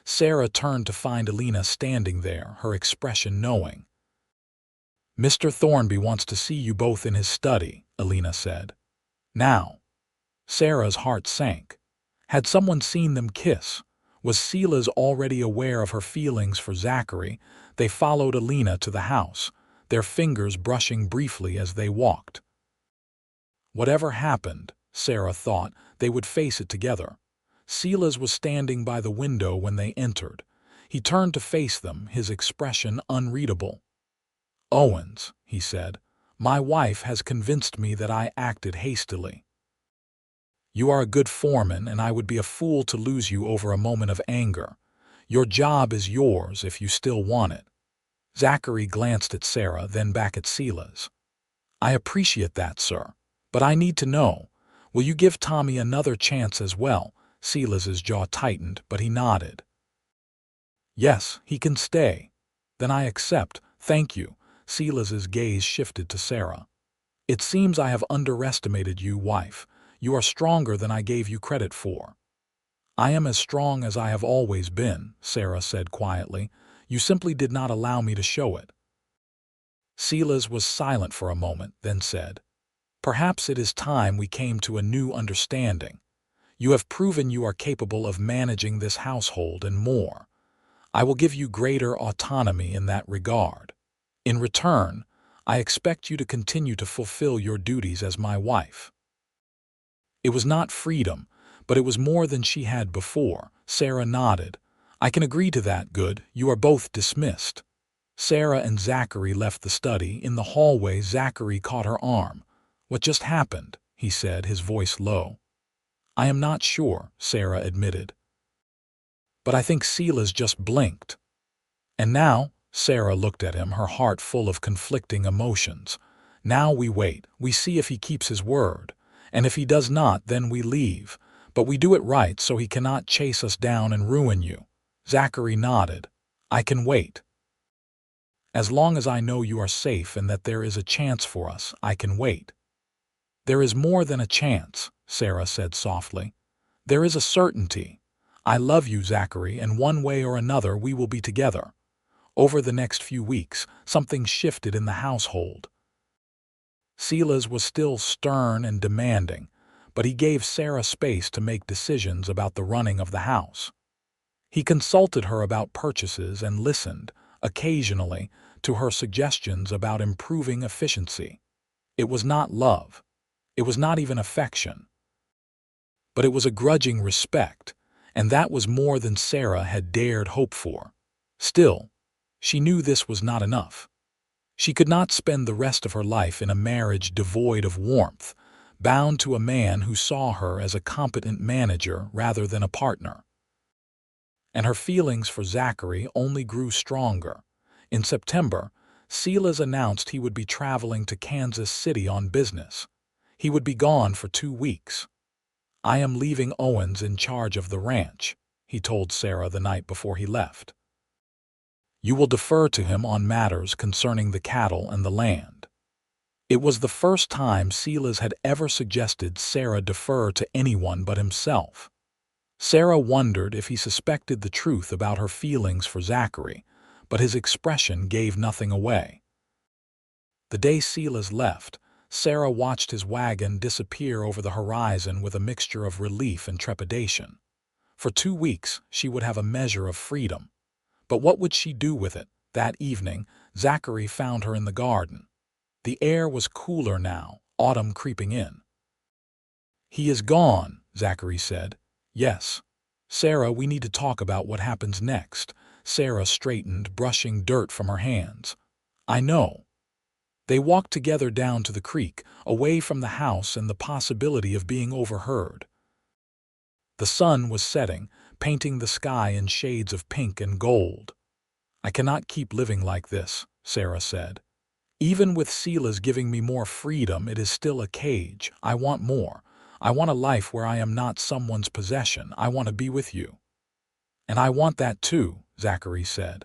S1: Sarah turned to find Alina standing there, her expression knowing. "Mr. Thornby wants to see you both in his study," Alina said. "Now." Sarah's heart sank. Had someone seen them kiss? Was Silas already aware of her feelings for Zachary? They followed Alina to the house, their fingers brushing briefly as they walked. Whatever happened, Sarah thought, they would face it together. Silas was standing by the window when they entered. He turned to face them, his expression unreadable. "Owens," he said, "my wife has convinced me that I acted hastily. You are a good foreman, and I would be a fool to lose you over a moment of anger. Your job is yours if you still want it." Zachary glanced at Sarah, then back at Silas. "I appreciate that, sir. But I need to know, will you give Tommy another chance as well?" Silas's jaw tightened, but he nodded. "Yes, he can stay." "Then I accept, thank you." Silas's gaze shifted to Sarah. "It seems I have underestimated you, wife. You are stronger than I gave you credit for." "I am as strong as I have always been," Sarah said quietly. "You simply did not allow me to show it." Silas was silent for a moment, then said, "Perhaps it is time we came to a new understanding. You have proven you are capable of managing this household and more. I will give you greater autonomy in that regard. In return, I expect you to continue to fulfill your duties as my wife." It was not freedom, but it was more than she had before. Sarah nodded. "I can agree to that. Good. You are both dismissed." Sarah and Zachary left the study. In the hallway, Zachary caught her arm. "What just happened?" he said, his voice low. "I am not sure," Sarah admitted. "But I think Silas just blinked." "And now?" Sarah looked at him, her heart full of conflicting emotions. "Now we wait. We see if he keeps his word. And if he does not, then we leave. But we do it right so he cannot chase us down and ruin you." Zachary nodded. "I can wait. As long as I know you are safe and that there is a chance for us, I can wait." "There is more than a chance," Sarah said softly. "There is a certainty. I love you, Zachary, and one way or another we will be together." Over the next few weeks, something shifted in the household. Silas was still stern and demanding, but he gave Sarah space to make decisions about the running of the house. He consulted her about purchases and listened, occasionally, to her suggestions about improving efficiency. It was not love. It was not even affection. But it was a grudging respect, and that was more than Sarah had dared hope for. Still, she knew this was not enough. She could not spend the rest of her life in a marriage devoid of warmth, bound to a man who saw her as a competent manager rather than a partner. And her feelings for Zachary only grew stronger. In September, Silas announced he would be traveling to Kansas City on business. He would be gone for 2 weeks. "I am leaving Owens in charge of the ranch," he told Sarah the night before he left. "You will defer to him on matters concerning the cattle and the land." It was the first time Silas had ever suggested Sarah defer to anyone but himself. Sarah wondered if he suspected the truth about her feelings for Zachary, but his expression gave nothing away. The day Silas left, Sarah watched his wagon disappear over the horizon with a mixture of relief and trepidation. For 2 weeks, she would have a measure of freedom. But what would she do with it? That evening, Zachary found her in the garden. The air was cooler now, autumn creeping in. "He is gone," Zachary said. "Yes." "Sarah, we need to talk about what happens next." Sarah straightened, brushing dirt from her hands. "I know." They walked together down to the creek, away from the house and the possibility of being overheard. The sun was setting, painting the sky in shades of pink and gold. "I cannot keep living like this," Sarah said. "Even with Silas giving me more freedom, it is still a cage. I want more. I want a life where I am not someone's possession. I want to be with you." "And I want that too," Zachary said.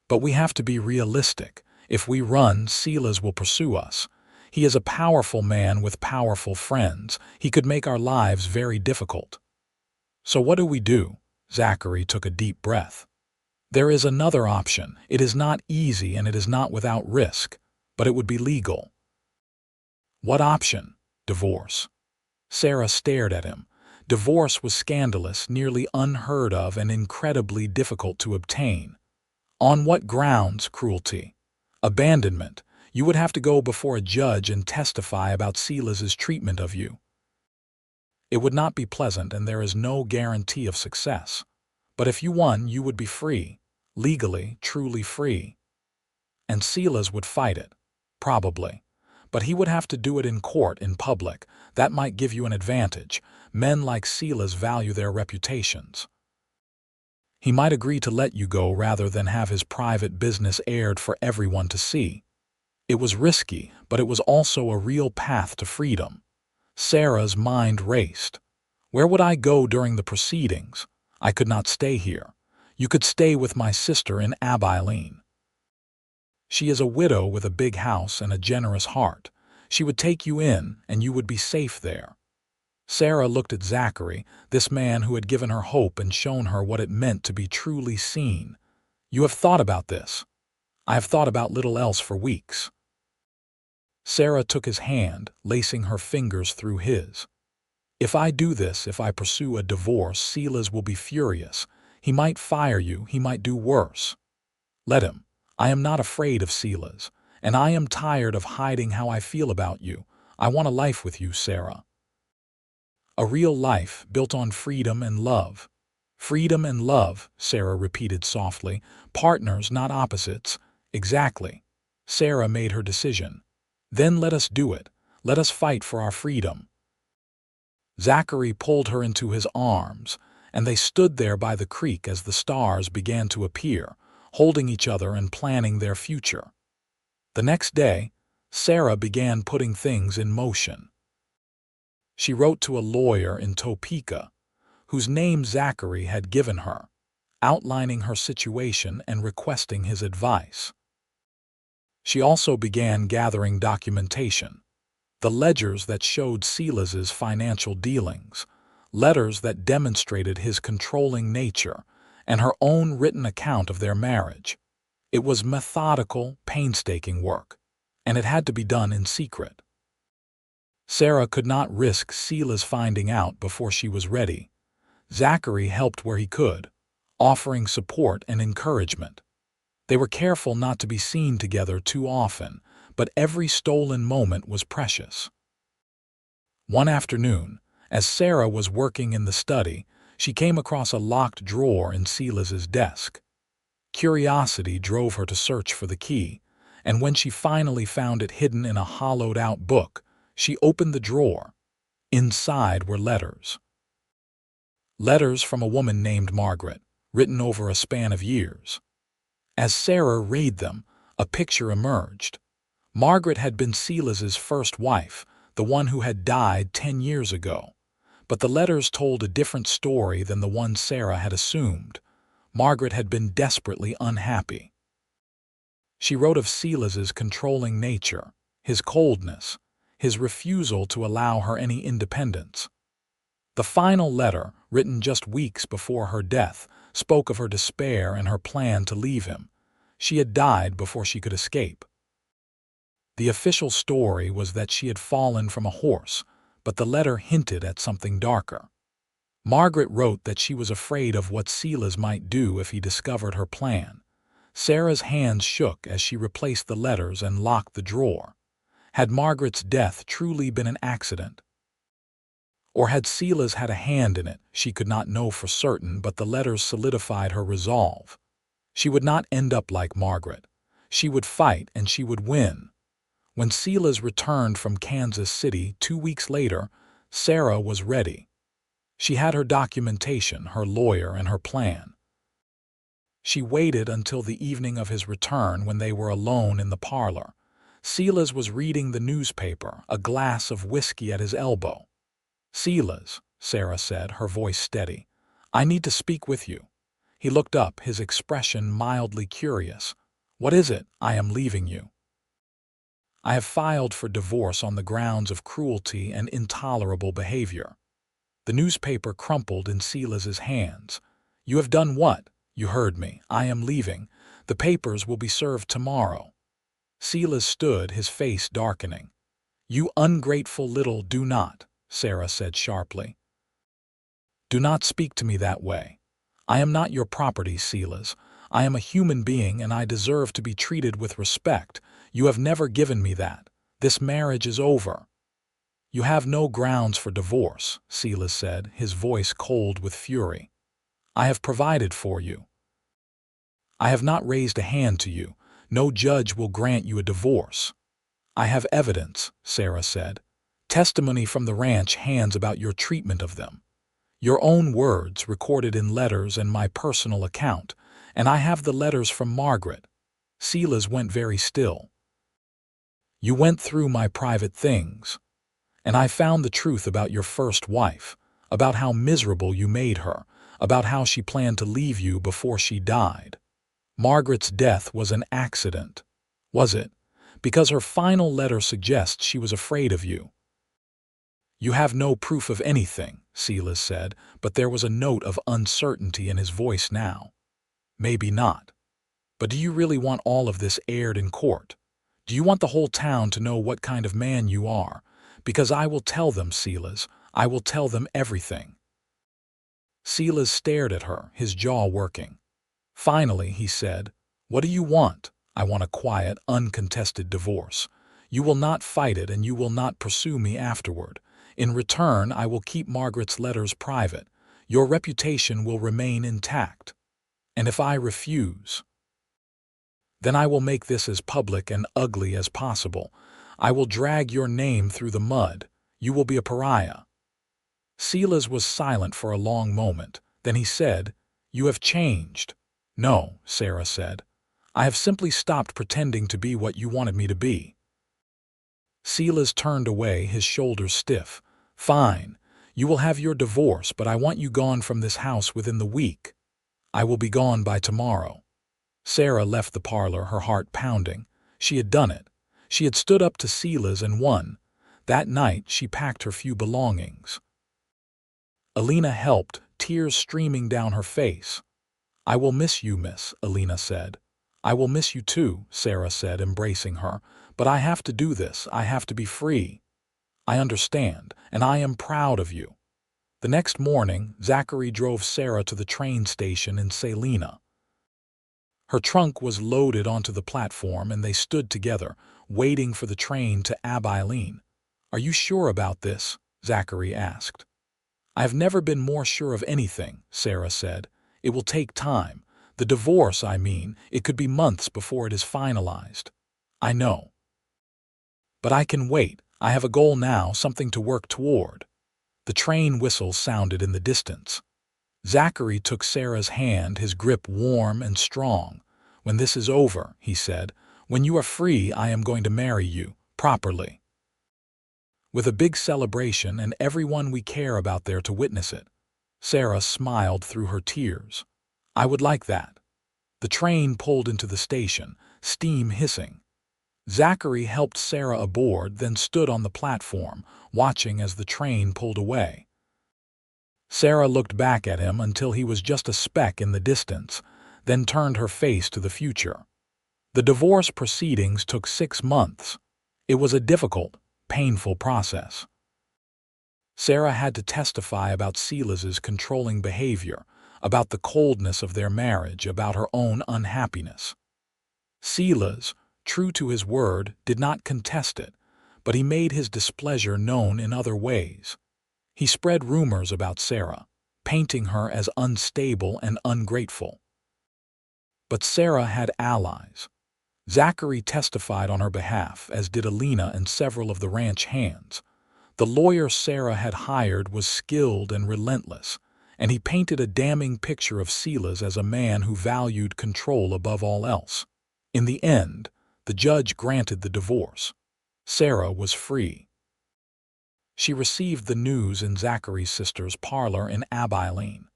S1: "But we have to be realistic. If we run, Silas will pursue us. He is a powerful man with powerful friends. He could make our lives very difficult." "So what do we do?" Zachary took a deep breath. "There is another option. It is not easy and it is not without risk, but it would be legal." "What option?" "Divorce." Sarah stared at him. Divorce was scandalous, nearly unheard of, and incredibly difficult to obtain. "On what grounds? Cruelty. Abandonment. You would have to go before a judge and testify about Silas's treatment of you. It would not be pleasant, and there is no guarantee of success. But if you won, you would be free, legally, truly free. And Silas would fight it, probably. But he would have to do it in court, in public. That might give you an advantage. Men like Silas value their reputations. He might agree to let you go rather than have his private business aired for everyone to see. It was risky, but it was also a real path to freedom. Sarah's mind raced. Where would I go during the proceedings? I could not stay here. You could stay with my sister in Abilene. She is a widow with a big house and a generous heart. She would take you in, and you would be safe there. Sarah looked at Zachary, this man who had given her hope and shown her what it meant to be truly seen. You have thought about this. I have thought about little else for weeks. Sarah took his hand, lacing her fingers through his. If I do this, if I pursue a divorce, Silas will be furious. He might fire you, he might do worse. Let him. I am not afraid of Silas, and I am tired of hiding how I feel about you. I want a life with you, Sarah. A real life built on freedom and love. Freedom and love, Sarah repeated softly. Partners, not opposites. Exactly. Sarah made her decision. Then let us do it. Let us fight for our freedom. Zachary pulled her into his arms, and they stood there by the creek as the stars began to appear, holding each other and planning their future. The next day, Sarah began putting things in motion. She wrote to a lawyer in Topeka, whose name Zachary had given her, outlining her situation and requesting his advice. She also began gathering documentation, the ledgers that showed Silas's financial dealings, letters that demonstrated his controlling nature, and her own written account of their marriage. It was methodical, painstaking work, and it had to be done in secret. Sarah could not risk Silas finding out before she was ready. Zachary helped where he could, offering support and encouragement. They were careful not to be seen together too often, but every stolen moment was precious. One afternoon, as Sarah was working in the study, she came across a locked drawer in Silas's desk. Curiosity drove her to search for the key, and when she finally found it hidden in a hollowed-out book, she opened the drawer. Inside were letters. Letters from a woman named Margaret, written over a span of years. As Sarah read them, a picture emerged. Margaret had been Silas's first wife, the one who had died 10 years ago. But the letters told a different story than the one Sarah had assumed. Margaret had been desperately unhappy. She wrote of Silas's controlling nature, his coldness, his refusal to allow her any independence. The final letter, written just weeks before her death, spoke of her despair and her plan to leave him. She had died before she could escape. The official story was that she had fallen from a horse, but the letter hinted at something darker. Margaret wrote that she was afraid of what Silas might do if he discovered her plan. Sarah's hands shook as she replaced the letters and locked the drawer. Had Margaret's death truly been an accident? Or had Silas had a hand in it? She could not know for certain, but the letters solidified her resolve. She would not end up like Margaret. She would fight, and she would win. When Silas returned from Kansas City 2 weeks later, Sarah was ready. She had her documentation, her lawyer, and her plan. She waited until the evening of his return when they were alone in the parlor. Silas was reading the newspaper, a glass of whiskey at his elbow. "Silas," Sarah said, her voice steady, "I need to speak with you." He looked up, his expression mildly curious. "What is it? I am leaving you. I have filed for divorce on the grounds of cruelty and intolerable behavior." The newspaper crumpled in Silas's hands. "You have done what?" "You heard me. I am leaving. The papers will be served tomorrow." Silas stood, his face darkening. "You ungrateful little do not," Sarah said sharply. "Do not speak to me that way. I am not your property, Silas. I am a human being, and I deserve to be treated with respect. You have never given me that. This marriage is over." "You have no grounds for divorce," Silas said, his voice cold with fury. "I have provided for you. I have not raised a hand to you. No judge will grant you a divorce." "I have evidence," Sarah said. "Testimony from the ranch hands about your treatment of them. Your own words recorded in letters and my personal account, and I have the letters from Margaret." Silas went very still. "You went through my private things, and I found the truth about your first wife, about how miserable you made her, about how she planned to leave you before she died. Margaret's death was an accident, was it? Because her final letter suggests she was afraid of you." "You have no proof of anything," Silas said, but there was a note of uncertainty in his voice now. "Maybe not. But do you really want all of this aired in court? Do you want the whole town to know what kind of man you are? Because I will tell them, Silas. I will tell them everything." Silas stared at her, his jaw working. Finally, he said, "What do you want?" "I want a quiet, uncontested divorce. You will not fight it and you will not pursue me afterward. In return, I will keep Margaret's letters private. Your reputation will remain intact. And if I refuse, then I will make this as public and ugly as possible. I will drag your name through the mud. You will be a pariah." Silas was silent for a long moment. Then he said, "You have changed." "No," Sarah said. "I have simply stopped pretending to be what you wanted me to be." Silas turned away, his shoulders stiff. "Fine. You will have your divorce, but I want you gone from this house within the week." "I will be gone by tomorrow." Sarah left the parlor, her heart pounding. She had done it. She had stood up to Silas and won. That night she packed her few belongings. Alina helped, tears streaming down her face. "I will miss you, miss," Alina said. "I will miss you too," Sarah said, embracing her. "But I have to do this. I have to be free." "I understand, and I am proud of you." The next morning, Zachary drove Sarah to the train station in Salina. Her trunk was loaded onto the platform and they stood together, waiting for the train to Abilene. "Are you sure about this?" Zachary asked. "I have never been more sure of anything," Sarah said. "It will take time. The divorce, I mean, it could be months before it is finalized." "I know. But I can wait. I have a goal now, something to work toward." The train whistle sounded in the distance. Zachary took Sarah's hand, his grip warm and strong. "When this is over," he said, "when you are free, I am going to marry you, properly. With a big celebration and everyone we care about there to witness it." Sarah smiled through her tears. "I would like that." The train pulled into the station, steam hissing. Zachary helped Sarah aboard, then stood on the platform, watching as the train pulled away. Sarah looked back at him until he was just a speck in the distance, then turned her face to the future. The divorce proceedings took 6 months. It was a difficult, painful process. Sarah had to testify about Silas's controlling behavior, about the coldness of their marriage, about her own unhappiness. Silas, true to his word, did not contest it, but he made his displeasure known in other ways. He spread rumors about Sarah, painting her as unstable and ungrateful. But Sarah had allies. Zachary testified on her behalf, as did Alina and several of the ranch hands. The lawyer Sarah had hired was skilled and relentless, and he painted a damning picture of Silas as a man who valued control above all else. In the end, the judge granted the divorce. Sarah was free. She received the news in Zachary's sister's parlor in Abilene.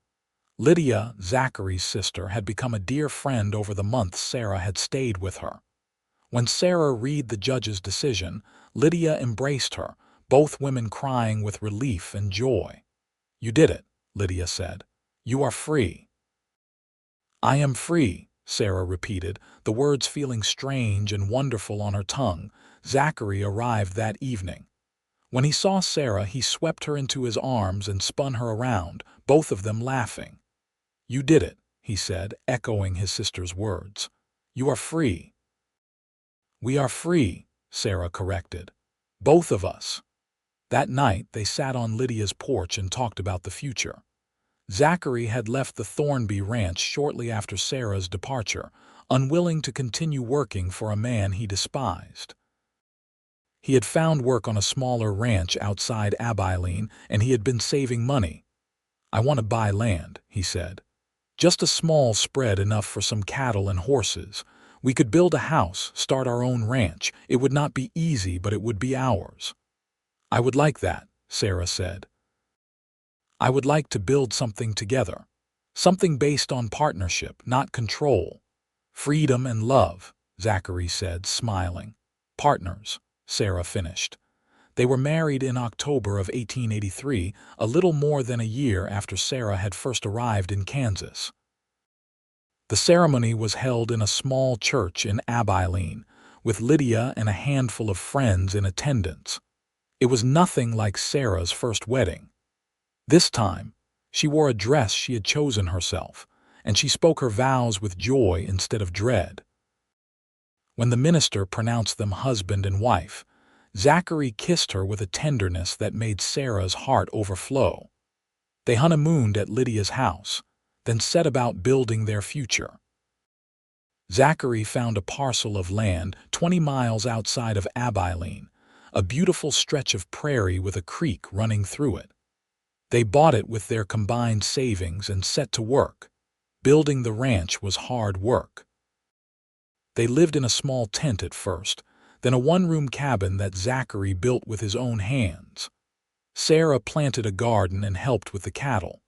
S1: Lydia, Zachary's sister, had become a dear friend over the months Sarah had stayed with her. When Sarah read the judge's decision, Lydia embraced her, both women crying with relief and joy. "You did it," Lydia said. "You are free." "I am free," Sarah repeated, the words feeling strange and wonderful on her tongue. Zachary arrived that evening. When he saw Sarah, he swept her into his arms and spun her around, both of them laughing. "You did it," he said, echoing his sister's words. "You are free." "We are free," Sarah corrected. "Both of us." That night, they sat on Lydia's porch and talked about the future. Zachary had left the Thornby ranch shortly after Sarah's departure, unwilling to continue working for a man he despised. He had found work on a smaller ranch outside Abilene, and he had been saving money. "I want to buy land," he said. "Just a small spread, enough for some cattle and horses. We could build a house, start our own ranch. It would not be easy, but it would be ours." "I would like that," Sarah said. "I would like to build something together. Something based on partnership, not control. Freedom and love," Zachary said, smiling. "Partners," Sarah finished. They were married in October of 1883, a little more than a year after Sarah had first arrived in Kansas. The ceremony was held in a small church in Abilene, with Lydia and a handful of friends in attendance. It was nothing like Sarah's first wedding. This time, she wore a dress she had chosen herself, and she spoke her vows with joy instead of dread. When the minister pronounced them husband and wife, Zachary kissed her with a tenderness that made Sarah's heart overflow. They honeymooned at Lydia's house, then set about building their future. Zachary found a parcel of land 20 miles outside of Abilene, a beautiful stretch of prairie with a creek running through it. They bought it with their combined savings and set to work. Building the ranch was hard work. They lived in a small tent at first, then a one-room cabin that Zachary built with his own hands. Sarah planted a garden and helped with the cattle.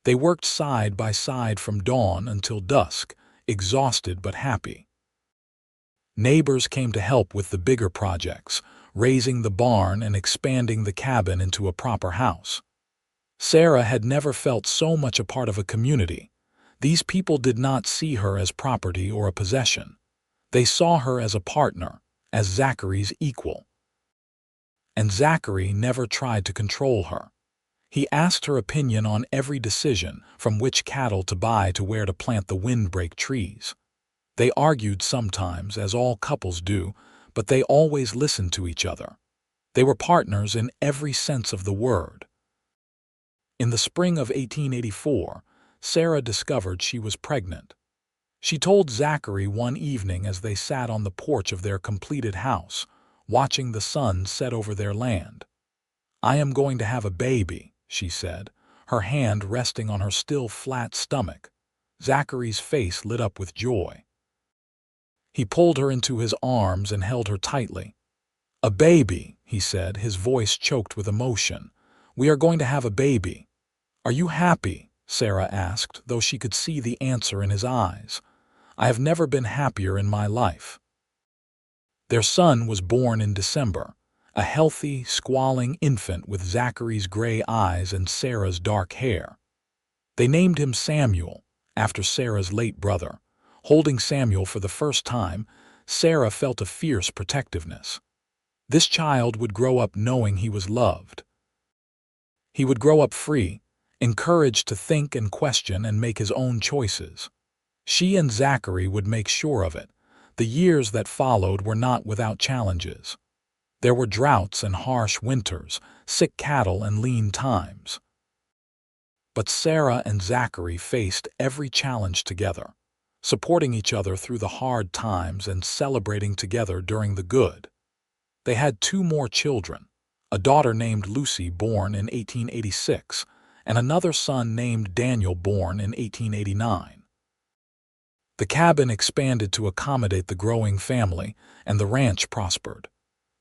S1: They worked side by side from dawn until dusk, exhausted but happy. Neighbors came to help with the bigger projects, raising the barn and expanding the cabin into a proper house. Sarah had never felt so much a part of a community. These people did not see her as property or a possession. They saw her as a partner, as Zachary's equal. And Zachary never tried to control her. He asked her opinion on every decision, from which cattle to buy to where to plant the windbreak trees. They argued sometimes, as all couples do, but they always listened to each other. They were partners in every sense of the word. In the spring of 1884, Sarah discovered she was pregnant. She told Zachary one evening as they sat on the porch of their completed house, watching the sun set over their land. "I am going to have a baby," she said, her hand resting on her still flat stomach. Zachary's face lit up with joy. He pulled her into his arms and held her tightly. "A baby," he said, his voice choked with emotion. "We are going to have a baby." "Are you happy?" Sarah asked, though she could see the answer in his eyes. "I have never been happier in my life." Their son was born in December, a healthy, squalling infant with Zachary's gray eyes and Sarah's dark hair. They named him Samuel, after Sarah's late brother. Holding Samuel for the first time, Sarah felt a fierce protectiveness. This child would grow up knowing he was loved. He would grow up free, encouraged to think and question and make his own choices. She and Zachary would make sure of it. The years that followed were not without challenges. There were droughts and harsh winters, sick cattle and lean times. But Sarah and Zachary faced every challenge together, supporting each other through the hard times and celebrating together during the good. They had 2 more children, a daughter named Lucy born in 1886, and another son named Daniel born in 1889. The cabin expanded to accommodate the growing family, and the ranch prospered.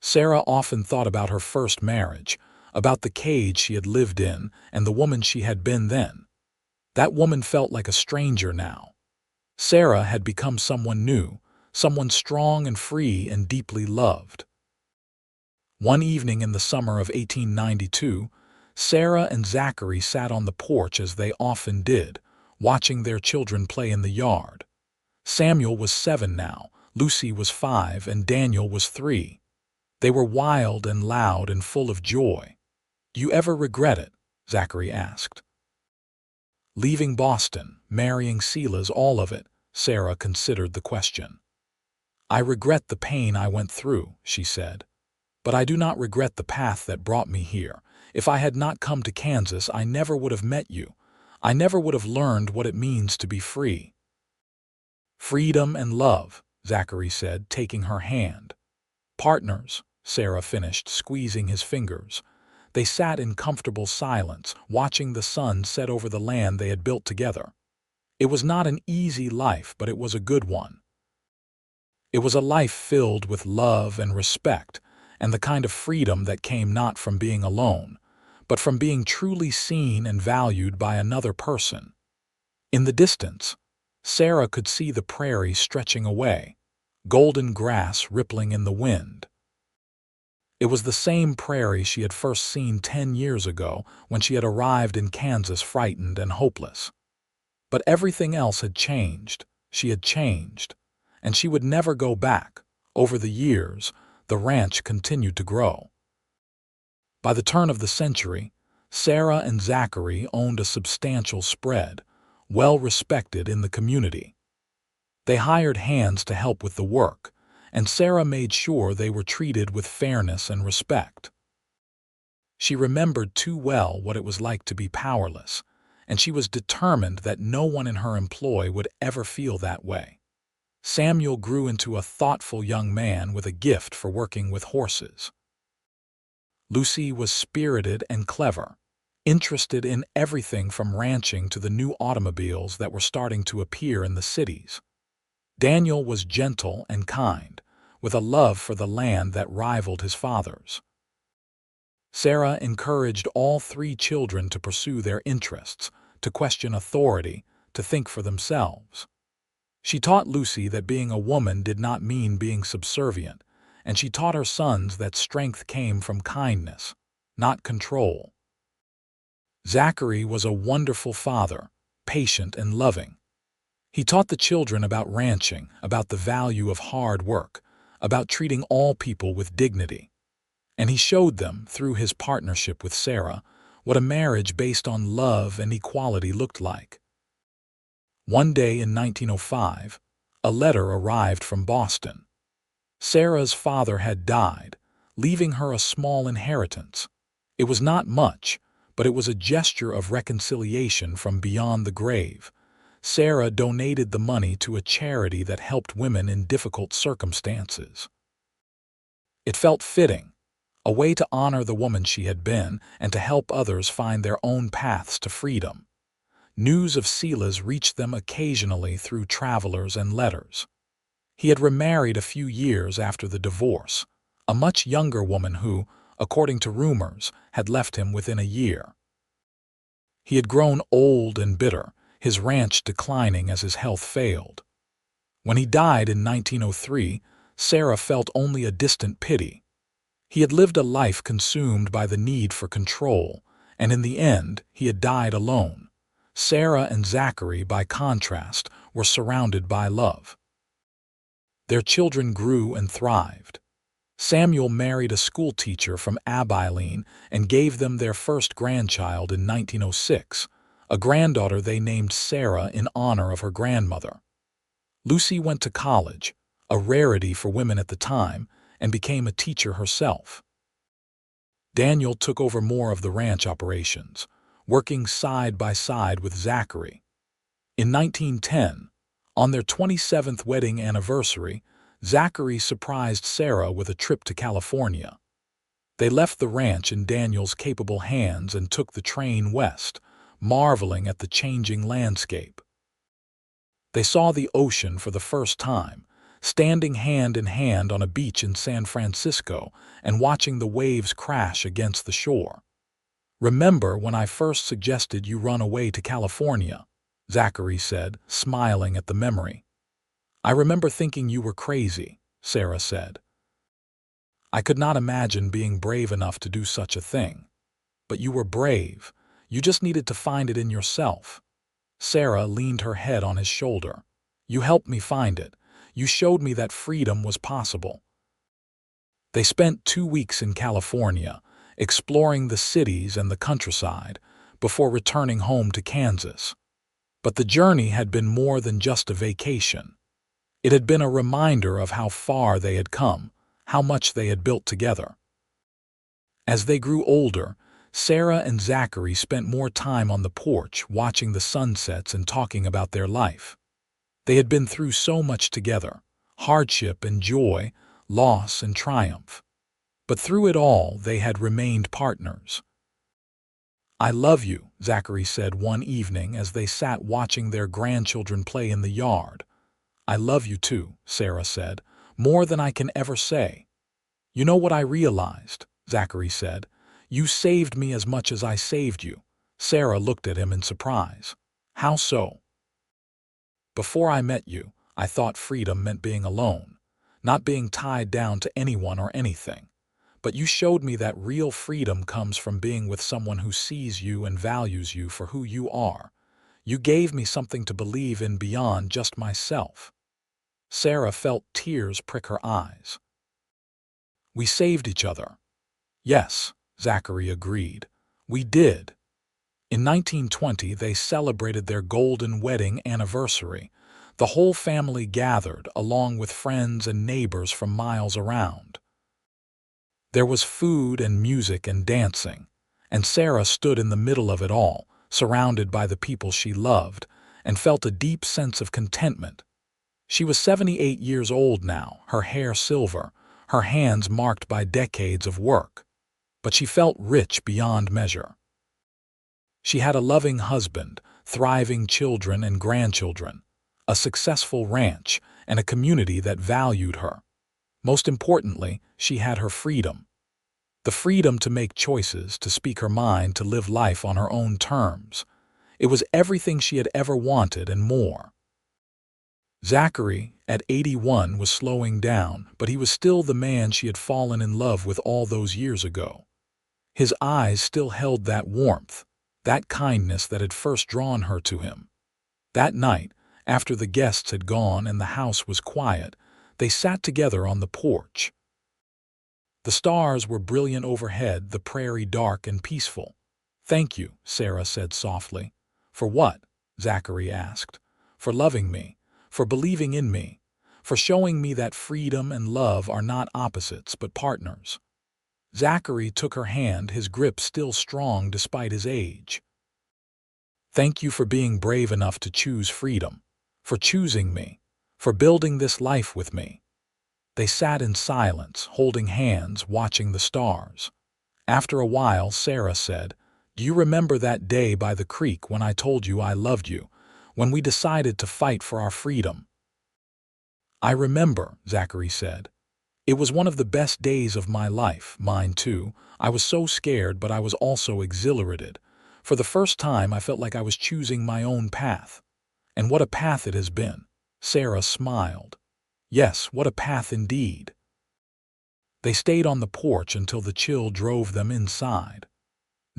S1: Sarah often thought about her first marriage, about the cage she had lived in and the woman she had been then. That woman felt like a stranger now. Sarah had become someone new, someone strong and free and deeply loved. One evening in the summer of 1892, Sarah and Zachary sat on the porch as they often did, watching their children play in the yard. Samuel was 7 now, Lucy was 5, and Daniel was 3. They were wild and loud and full of joy. "Do you ever regret it?" Zachary asked. "Leaving Boston, marrying Sela's, all of it," Sarah considered the question. "I regret the pain I went through," she said, "but I do not regret the path that brought me here. If I had not come to Kansas, I never would have met you. I never would have learned what it means to be free." "Freedom and love," Zachary said, taking her hand. "Partners," Sarah finished, squeezing his fingers. They sat in comfortable silence, watching the sun set over the land they had built together. It was not an easy life, but it was a good one. It was a life filled with love and respect, and the kind of freedom that came not from being alone, but from being truly seen and valued by another person. In the distance, Sarah could see the prairie stretching away, golden grass rippling in the wind. It was the same prairie she had first seen 10 years ago when she had arrived in Kansas frightened and hopeless. But everything else had changed. She had changed, and she would never go back. Over the years, the ranch continued to grow. By the turn of the century, Sarah and Zachary owned a substantial spread, well respected in the community. They hired hands to help with the work, and Sarah made sure they were treated with fairness and respect. She remembered too well what it was like to be powerless, and she was determined that no one in her employ would ever feel that way. Samuel grew into a thoughtful young man with a gift for working with horses. Lucy was spirited and clever, interested in everything from ranching to the new automobiles that were starting to appear in the cities. Daniel was gentle and kind, with a love for the land that rivaled his father's. Sarah encouraged all three children to pursue their interests, to question authority, to think for themselves. She taught Lucy that being a woman did not mean being subservient, and she taught her sons that strength came from kindness, not control. Zachary was a wonderful father, patient and loving. He taught the children about ranching, about the value of hard work, about treating all people with dignity. And he showed them, through his partnership with Sarah, what a marriage based on love and equality looked like. One day in 1905, a letter arrived from Boston. Sarah's father had died, leaving her a small inheritance. It was not much, but it was a gesture of reconciliation from beyond the grave. Sarah donated the money to a charity that helped women in difficult circumstances. It felt fitting, a way to honor the woman she had been and to help others find their own paths to freedom. News of Sila's reached them occasionally through travelers and letters. He had remarried a few years after the divorce, a much younger woman who, according to rumors, had left him within a year. He had grown old and bitter, his ranch declining as his health failed. When he died in 1903, Sarah felt only a distant pity. He had lived a life consumed by the need for control, and in the end, he had died alone. Sarah and Zachary, by contrast, were surrounded by love. Their children grew and thrived. Samuel married a schoolteacher from Abilene and gave them their first grandchild in 1906, a granddaughter they named Sarah in honor of her grandmother. Lucy went to college, a rarity for women at the time, and became a teacher herself. Daniel took over more of the ranch operations, working side by side with Zachary. In 1910, on their 27th wedding anniversary, Zachary surprised Sarah with a trip to California. They left the ranch in Daniel's capable hands and took the train west, marveling at the changing landscape. They saw the ocean for the first time, standing hand in hand on a beach in San Francisco and watching the waves crash against the shore. "Remember when I first suggested you run away to California?" Zachary said, smiling at the memory. "I remember thinking you were crazy," Sarah said. "I could not imagine being brave enough to do such a thing. But you were brave. You just needed to find it in yourself." Sarah leaned her head on his shoulder. "You helped me find it. You showed me that freedom was possible." They spent 2 weeks in California, exploring the cities and the countryside, before returning home to Kansas. But the journey had been more than just a vacation. It had been a reminder of how far they had come, how much they had built together. As they grew older, Sarah and Zachary spent more time on the porch watching the sunsets and talking about their life. They had been through so much together, hardship and joy, loss and triumph. But through it all, they had remained partners. "I love you," Zachary said one evening as they sat watching their grandchildren play in the yard. "I love you too," Sarah said, "more than I can ever say." "You know what I realized," Zachary said. "You saved me as much as I saved you." Sarah looked at him in surprise. "How so?" "Before I met you, I thought freedom meant being alone, not being tied down to anyone or anything. But you showed me that real freedom comes from being with someone who sees you and values you for who you are. You gave me something to believe in beyond just myself." Sarah felt tears prick her eyes. "We saved each other." "Yes," Zachary agreed. "We did." In 1920, they celebrated their golden wedding anniversary. The whole family gathered, along with friends and neighbors from miles around. There was food and music and dancing, and Sarah stood in the middle of it all, surrounded by the people she loved, and felt a deep sense of contentment. She was 78 years old now, her hair silver, her hands marked by decades of work. But she felt rich beyond measure. She had a loving husband, thriving children and grandchildren, a successful ranch, and a community that valued her. Most importantly, she had her freedom. The freedom to make choices, to speak her mind, to live life on her own terms. It was everything she had ever wanted and more. Zachary, at 81, was slowing down, but he was still the man she had fallen in love with all those years ago. His eyes still held that warmth, that kindness that had first drawn her to him. That night, after the guests had gone and the house was quiet, they sat together on the porch. The stars were brilliant overhead, the prairie dark and peaceful. "Thank you," Sarah said softly. "For what?" Zachary asked. "For loving me, for believing in me, for showing me that freedom and love are not opposites but partners." Zachary took her hand, his grip still strong despite his age. "Thank you for being brave enough to choose freedom, for choosing me, for building this life with me." They sat in silence, holding hands, watching the stars. After a while, Sarah said, "Do you remember that day by the creek when I told you I loved you, when we decided to fight for our freedom?" "I remember," Zachary said. "It was one of the best days of my life, mine too. I was so scared, but I was also exhilarated. For the first time, I felt like I was choosing my own path. And what a path it has been." Sarah smiled. "Yes, what a path indeed." They stayed on the porch until the chill drove them inside.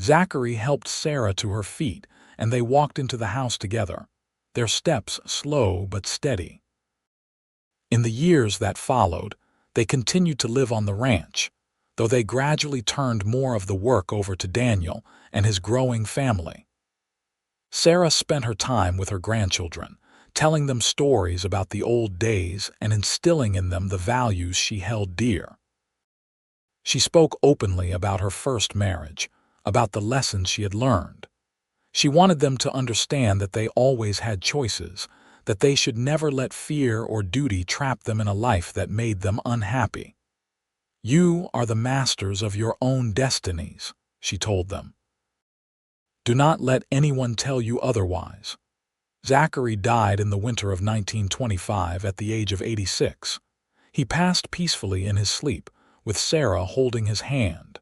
S1: Zachary helped Sarah to her feet, and they walked into the house together, their steps slow but steady. In the years that followed, they continued to live on the ranch, though they gradually turned more of the work over to Daniel and his growing family. Sarah spent her time with her grandchildren, telling them stories about the old days and instilling in them the values she held dear. She spoke openly about her first marriage, about the lessons she had learned. She wanted them to understand that they always had choices, that they should never let fear or duty trap them in a life that made them unhappy. "You are the masters of your own destinies," she told them. "Do not let anyone tell you otherwise." Zachary died in the winter of 1925 at the age of 86. He passed peacefully in his sleep, with Sarah holding his hand.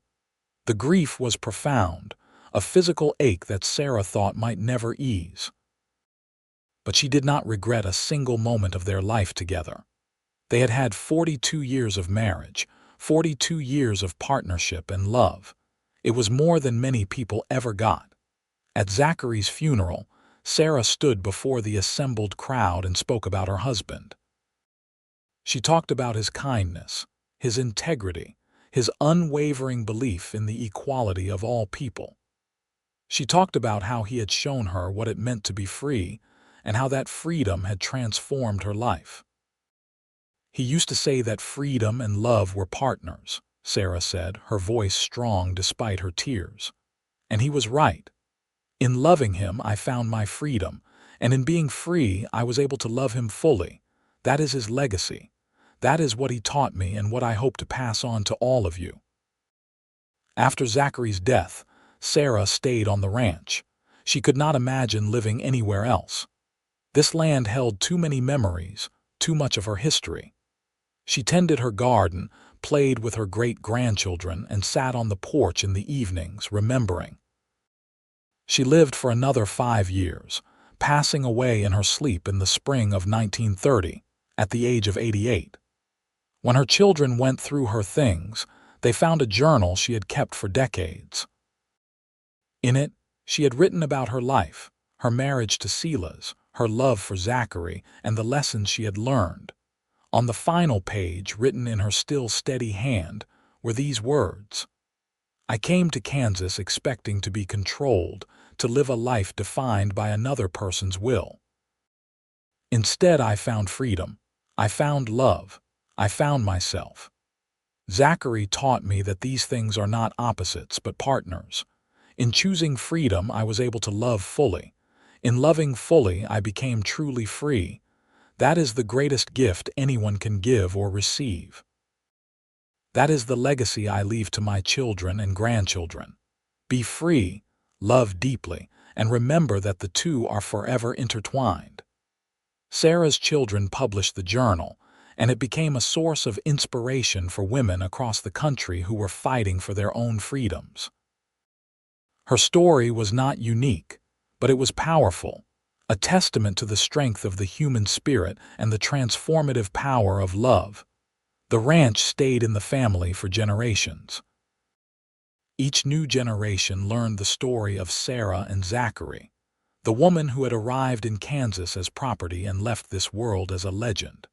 S1: The grief was profound, a physical ache that Sarah thought might never ease. But she did not regret a single moment of their life together. They had had 42 years of marriage, 42 years of partnership and love. It was more than many people ever got. At Zachary's funeral, Sarah stood before the assembled crowd and spoke about her husband. She talked about his kindness, his integrity, his unwavering belief in the equality of all people. She talked about how he had shown her what it meant to be free and how that freedom had transformed her life. He used to say that freedom and love were partners, Sarah said, her voice strong despite her tears. And he was right. In loving him, I found my freedom, and in being free, I was able to love him fully. That is his legacy. That is what he taught me and what I hope to pass on to all of you. After Zachary's death, Sarah stayed on the ranch. She could not imagine living anywhere else. This land held too many memories, too much of her history. She tended her garden, played with her great-grandchildren, and sat on the porch in the evenings, remembering. She lived for another 5 years, passing away in her sleep in the spring of 1930, at the age of 88. When her children went through her things, they found a journal she had kept for decades. In it, she had written about her life, her marriage to Silas, her love for Zachary, and the lessons she had learned. On the final page, written in her still steady hand, were these words: "I came to Kansas expecting to be controlled, to live a life defined by another person's will. Instead, I found freedom. I found love. I found myself. Zachary taught me that these things are not opposites but partners. In choosing freedom, I was able to love fully. In loving fully, I became truly free. That is the greatest gift anyone can give or receive. That is the legacy I leave to my children and grandchildren. Be free, love deeply, and remember that the two are forever intertwined." Sarah's children published the journal, and it became a source of inspiration for women across the country who were fighting for their own freedoms. Her story was not unique, but it was powerful, a testament to the strength of the human spirit and the transformative power of love. The ranch stayed in the family for generations. Each new generation learned the story of Sarah and Zachary, the woman who had arrived in Kansas as property and left this world as a legend.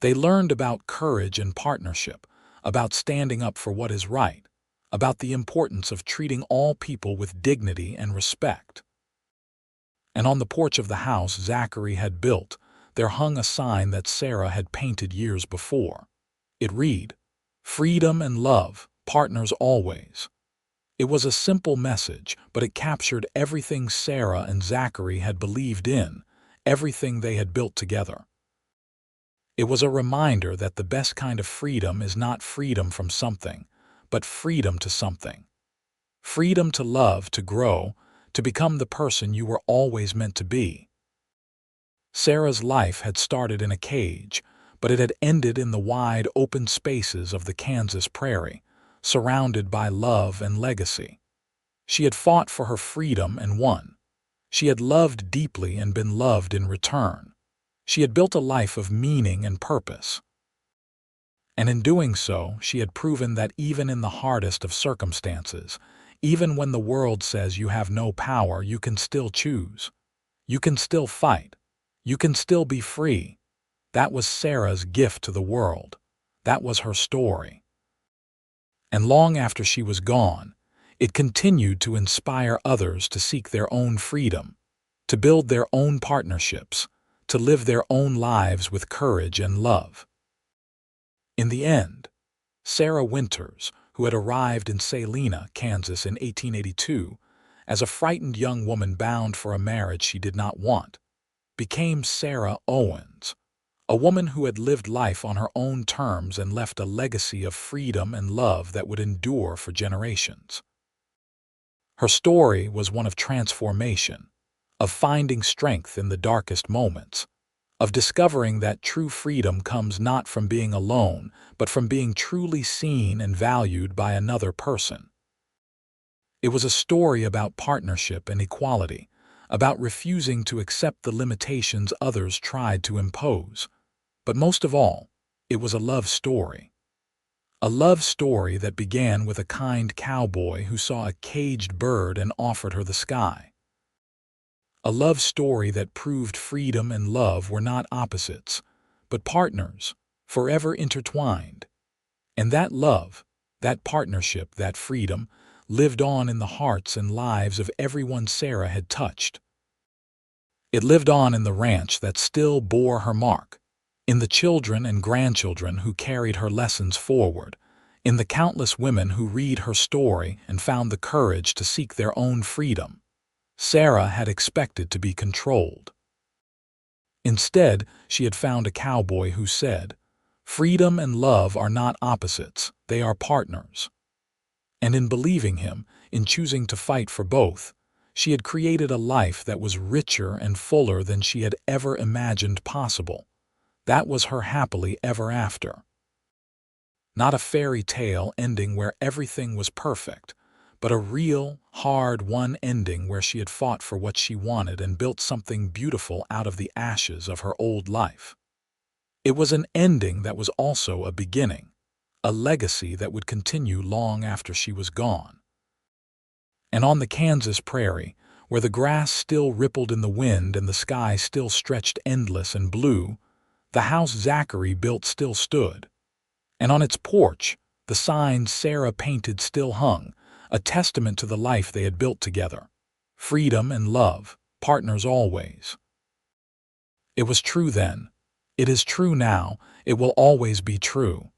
S1: They learned about courage and partnership, about standing up for what is right, about the importance of treating all people with dignity and respect. And on the porch of the house Zachary had built, there hung a sign that Sarah had painted years before. It read, "Freedom and love, partners always." It was a simple message, but it captured everything Sarah and Zachary had believed in, everything they had built together. It was a reminder that the best kind of freedom is not freedom from something, but freedom to something. Freedom to love, to grow, to become the person you were always meant to be. Sarah's life had started in a cage, but it had ended in the wide, open spaces of the Kansas prairie, surrounded by love and legacy. She had fought for her freedom and won. She had loved deeply and been loved in return. She had built a life of meaning and purpose. And in doing so, she had proven that even in the hardest of circumstances, even when the world says you have no power, you can still choose. You can still fight. You can still be free. That was Sarah's gift to the world. That was her story. And long after she was gone, it continued to inspire others to seek their own freedom, to build their own partnerships, to live their own lives with courage and love. In the end, Sarah Winters, who had arrived in Salina, Kansas in 1882, as a frightened young woman bound for a marriage she did not want, became Sarah Owens, a woman who had lived life on her own terms and left a legacy of freedom and love that would endure for generations. Her story was one of transformation, of finding strength in the darkest moments, of discovering that true freedom comes not from being alone, but from being truly seen and valued by another person. It was a story about partnership and equality, about refusing to accept the limitations others tried to impose. But most of all, it was a love story. A love story that began with a kind cowboy who saw a caged bird and offered her the sky. A love story that proved freedom and love were not opposites, but partners, forever intertwined. And that love, that partnership, that freedom, lived on in the hearts and lives of everyone Sarah had touched. It lived on in the ranch that still bore her mark, in the children and grandchildren who carried her lessons forward, in the countless women who read her story and found the courage to seek their own freedom. Sarah had expected to be controlled. Instead, she had found a cowboy who said, "Freedom and love are not opposites, they are partners." And in believing him, in choosing to fight for both, she had created a life that was richer and fuller than she had ever imagined possible. That was her happily ever after. Not a fairy tale ending where everything was perfect, but a real, hard-won ending where she had fought for what she wanted and built something beautiful out of the ashes of her old life. It was an ending that was also a beginning, a legacy that would continue long after she was gone. And on the Kansas prairie, where the grass still rippled in the wind and the sky still stretched endless and blue, the house Zachary built still stood. And on its porch, the sign Sarah painted still hung, a testament to the life they had built together. Freedom and love, partners always. It was true then. It is true now. It will always be true.